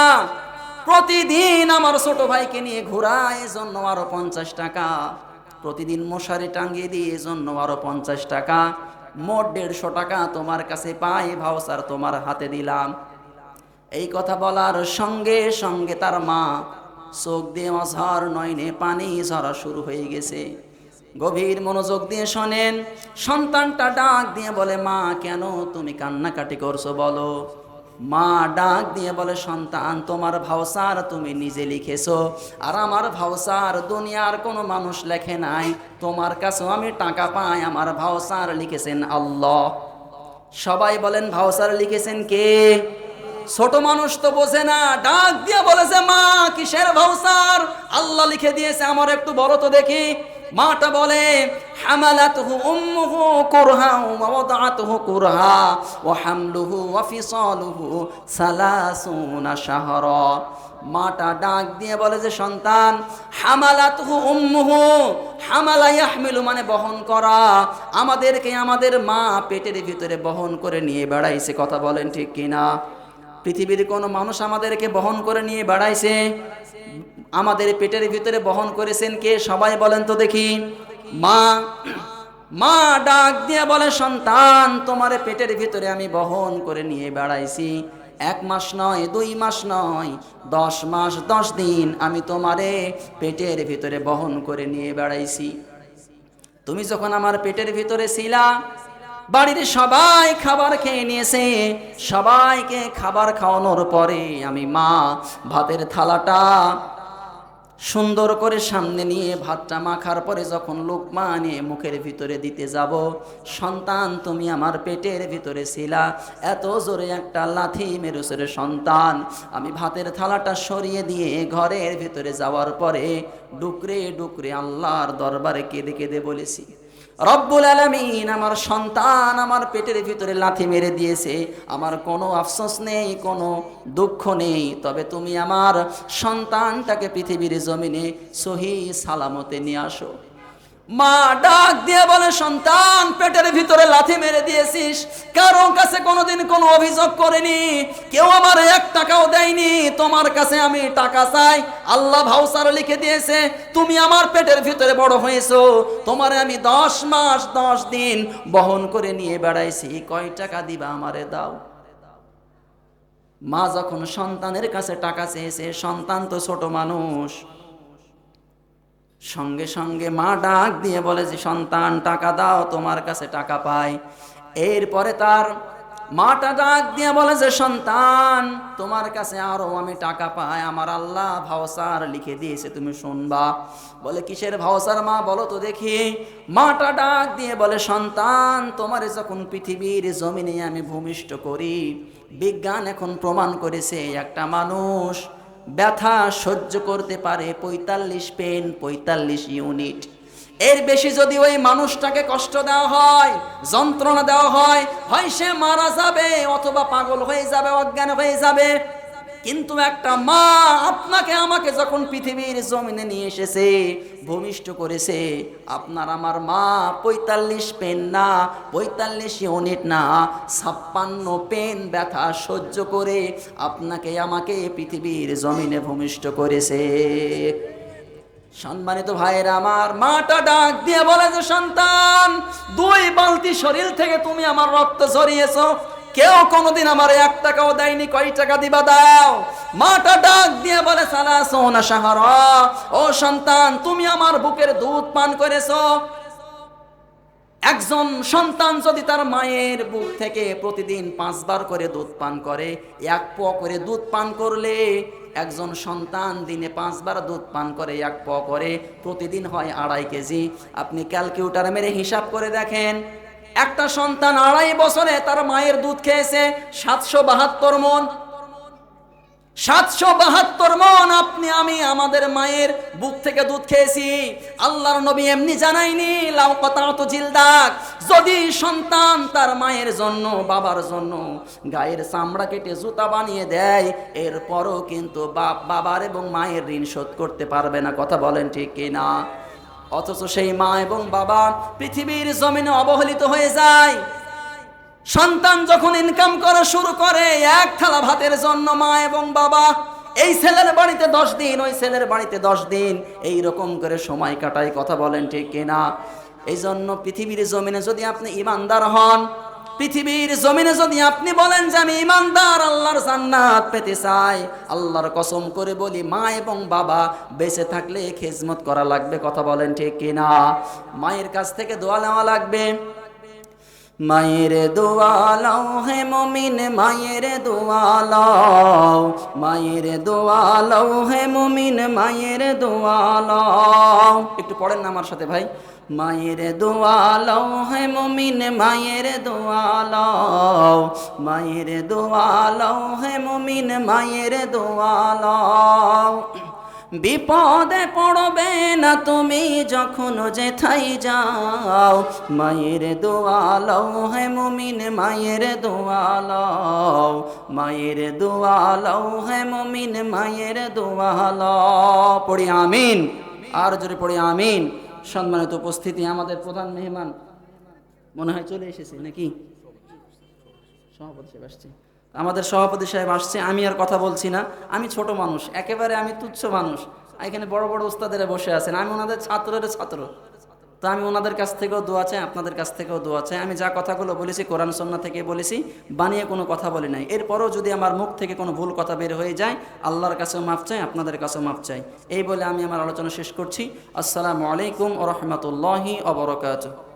প্রতিদিন আমার ছোট ভাইকে নিয়ে ঘোরায়, এই জন্য আরো 50 টাকা। প্রতিদিন মশারি টাঙ্গিয়ে দিই, এই জন্য আরো 50 টাকা। মোট 150 টাকা তোমার কাছে পাই, ভাউচার তোমার হাতে দিলাম। এই কথা বলার সঙ্গে সঙ্গে তার মা চোখ দিয়ে অঝর নয়নে পানি ঝরা শুরু হয়ে গেছে। গভীর মনোযোগ দিয়ে শোনেন, সন্তানটা ডাক দিয়ে বলে, মা, কেন তুমি কান্নাকাটি করছো বলো? মা ডাক দিয়ে বলে, সন্তান, তোমার ভাউচার তুমি নিজে লিখেছো, আর আমার ভাউচার দুনিয়ার কোনো মানুষ লেখে নাই, তোমার কাছেও আমি টাকা পাই, আমার ভাউচার লিখেছেন আল্লাহ। সবাই বলেন, ভাউচার লিখেছেন কে? ছোট মানুষ তো বোঝে না, ডাক দিয়ে বলেছে, মা, কিসের ভাউচার? আল্লাহ লিখে দিয়েছে, আমার একটু বলো তো দেখি। মাটা বলে, হামালাতুহু উম্মুহু কুরহা ওয়া ওয়াদাতুহু কুরহা ওয়া হামলুহু ওয়া ফিসালুহু 30 শাহরা। মাটা ডাক দিয়ে বলে যে, সন্তান, হামালাতুহু উম্মুহু, হামালা ইয়াহমিলু মানে বহন করা, আমাদেরকে আমাদের মা পেটের ভিতরে বহন করে নিয়ে বেড়াইছে। কথা বলেন ঠিক কিনা? পৃথিবীর কোনো মানুষ আমাদেরকে বহন করে নিয়ে বেড়াইছে? আমাদের পেটের ভিতরে বহন করেছেন কে? সবাই বলেন তো দেখি। মা। মা ডাক দিয়ে বলে, সন্তান, তোমার পেটের ভিতরে আমি বহন করে নিয়ে বেড়াইছি। 1 মাস নয়, 2 মাস নয়, 10 মাস 10 দিন আমি তোমারে পেটের ভিতরে বহন করে নিয়ে বেড়াইছি। তুমি যখন আমার পেটের ভিতরে ছিলা, বাড়ির সবাই খাবার খেয়ে নিয়েছে। সবাইকে খাবার খাওয়ানোর পরে আমি মা ভাতের থালাটা সুন্দর করে সামনে নিয়ে ভাতটা মাখার পরে যখন লোকমা নিয়ে মুখের ভিতরে দিতে যাব, সন্তান তুমি আমার পেটের ভিতরে ছিলা, এত জোরে একটা লাথি মেরেছে সন্তান। আমি ভাতের থালাটা সরিয়ে দিয়ে ঘরের ভিতরে যাওয়ার পরে ডুকরে ডুকরে আল্লাহর দরবারে কেঁদে কেঁদে বলেছি, রব্বুল আলামিন, আমার সন্তান আমার পেটের ভিতরে লাথি মেরে দিয়েছে, আমার কোনো আফসোস নেই, কোনো দুঃখ নেই, তবে তুমি আমার সন্তানটাকে পৃথিবীর জমিনে সহি সালামতে নিয়ে আসো। মা ডাক দিয়ে বলে, সন্তান পেটের ভিতরে লাথি মেরে দিয়েছিস, কারো কাছে কোনোদিন কোনো অভিযোগ করিনি, কেউ আমার 1 টাকাও দেয়নি, তোমার কাছে আমি টাকা চাই, আল্লাহ ভাউচার লিখে দিয়েছে, তুমি আমার পেটের ভিতরে বড় হয়েছো, তোমারে আমি 10 মাস 10 দিন বহন করে নিয়ে বেড়াইছি, কয় টাকা দিবা আমারে দাও। মা যখন সন্তানের কাছে টাকা চেয়েছে, সন্তান তো ছোট মানুষ, সঙ্গে সঙ্গে মা ডাক দিয়ে বলে যে, সন্তান টাকা দাও, তোমার কাছে টাকা পাই। এরপরে তার মাটা ডাক দিয়ে বলে যে, সন্তান তোমার কাছে আরো আমি টাকা পাই, আমার আল্লাহ ভাউচার লিখে দিয়েছে, তুমি শুনবা। বলে, কিসের ভাউচার মা, বলো তো দেখি। মাটা ডাক দিয়ে বলে, সন্তান তোমার যখন পৃথিবীর জমিনে আমি ভূমিষ্ঠ করি, বিজ্ঞান এখন প্রমাণ করেছে একটা মানুষ ব্যথা সহ্য করতে পারে 45 পেন 45 ইউনিট। এর বেশি যদি ওই মানুষটাকে কষ্ট দেওয়া হয়, যন্ত্রণা দেওয়া হয়, হয় সে মারা যাবে অথবা পাগল হয়ে যাবে, অজ্ঞান হয়ে যাবে। কিন্তু একটা মা আপনাকে আমাকে যখন পৃথিবীর জমিনে নিয়ে এসেছে, ভূমিষ্ঠ করেছে, আপনার আমার মা 45 পেন না, 45 ইউনিট না, 56 পেন ব্যথা সহ্য করে আপনাকে আমাকে পৃথিবীর জমিনে ভূমিষ্ঠ করেছে। সম্মানিত ভাইয়েরা আমার, মাটা ডাক দিয়ে বলে যে, সন্তান 2 বালতি শরীর থেকে তুমি আমার রক্ত ঝরিয়েছো, কেউ কোনোদিন আমার 1 টাকাও দেয়নি, কয় টাকা দিবা দাও। মাটা ডাক দিয়ে বলে, সালাসুনা শাহরা, ও সন্তান তুমি আমার বুকের দুধ পান করেছো। একজন সন্তান যদি তার মায়ের বুক থেকে প্রতিদিন 5 বার করে দুধ পান করে, 1 পোয়া করে দুধ পান করলে, একজন সন্তান দিনে 5 বার দুধ পান করে, 1 পোয়া করে, প্রতিদিন হয় 2.5 কেজি। আপনি ক্যালকুলেটর মেরে হিসাব করে দেখেন, একটা সন্তান 2.5 বছরে তার মায়ের দুধ খেয়েছে 772 মণ। 772 মণ আপনি আমি আমাদের মায়ের বুক থেকে দুধ খেয়েছি। আল্লাহর নবী এমনি জানাইনি, লাউ কাতাতু জিলদাক, যদি সন্তান তার মায়ের জন্য বাবার জন্য গায়ের চামড়া কেটে জুতা বানিয়ে দেয়, এরপরও কিন্তু বাবার এবং মায়ের ঋণ শোধ করতে পারবে না। কথা বলেন ঠিক কিনা? অথচ সেই মা এবং বাবা পৃথিবীর জমিনে অবহেলিত হয়ে যায়। সন্তান যখন ইনকাম করা শুরু করে, 1 থালা ভাতের জন্য মা এবং বাবা এই ছেলের বাড়িতে 10 দিন, ওই ছেলের বাড়িতে 10 দিন, এই রকম করে সময় কাটায়। কথা বলেন ঠিক কিনা? এই জন্য পৃথিবীর জমিনে যদি আপনি ইমানদার হন, পৃথিবীর জমিনে যদি আপনি বলেন যে আমি ইমানদার, আল্লাহর জান্নাত পেতে চাই, আল্লাহর কসম করে বলি, মা এবং বাবা বেঁচে থাকলে খিদমত করা লাগবে। কথা বলেন ঠিক কিনা? মায়ের কাছ থেকে দোয়া নেওয়া লাগবে। মায়ের দোয়া লও হে মুমিন, মায়ের দোয়া লও, মায়ের দোয়া লও হে মুমিন, মায়ের দোয়া লও। একটু পড়েন না আমার সাথে ভাই। মায়ের দোয়া লও হে মুমিন, মায়ের দোয়া লও, মায়ের দোয়া লও হে মুমিন, মায়ের দোয়া লও। বিপদে পড়বে না তুমি যখন যেথায় যাও, মায়ের দোয়া লও হে মুমিন, মায়ের দোয়া লও, মায়ের দোয়া লও হে মুমিন, মায়ের দোয়া লও। পড়ি আমিন, আর জোরে পড়ি আমিন। সম্মানিত উপস্থিতি, আমাদের প্রধান মেহমান মনে হয় চলে এসেছে নাকি? সভাপতি সাহেব আসছে, আমাদের সভাপতি সাহেব আসছে। আমি আর কথা বলছি না, আমি ছোট মানুষ, একেবারে আমি তুচ্ছ মানুষ। এখানে বড় বড় উস্তাদেরা বসে আছেন, আমি ওনাদের ছাত্রের ছাত্র, তো আমি ওনাদের কাছ থেকেও দোয়া চাই, আপনাদের কাছ থেকেও দোয়া চাই। আমি যা কথাগুলো বলেছি কোরআন সুন্নাহ থেকে বলেছি, বানিয়ে কোনো কথা বলি নাই। এরপরও যদি আমার মুখ থেকে কোনো ভুল কথা বের হয়ে যায়, আল্লাহর কাছেও মাফ চাই, আপনাদের কাছেও মাফ চাই। এই বলে আমি আমার আলোচনা শেষ করছি। আসসালামু আলাইকুম ওয়া রাহমাতুল্লাহি ওয়া বারাকাতুহু।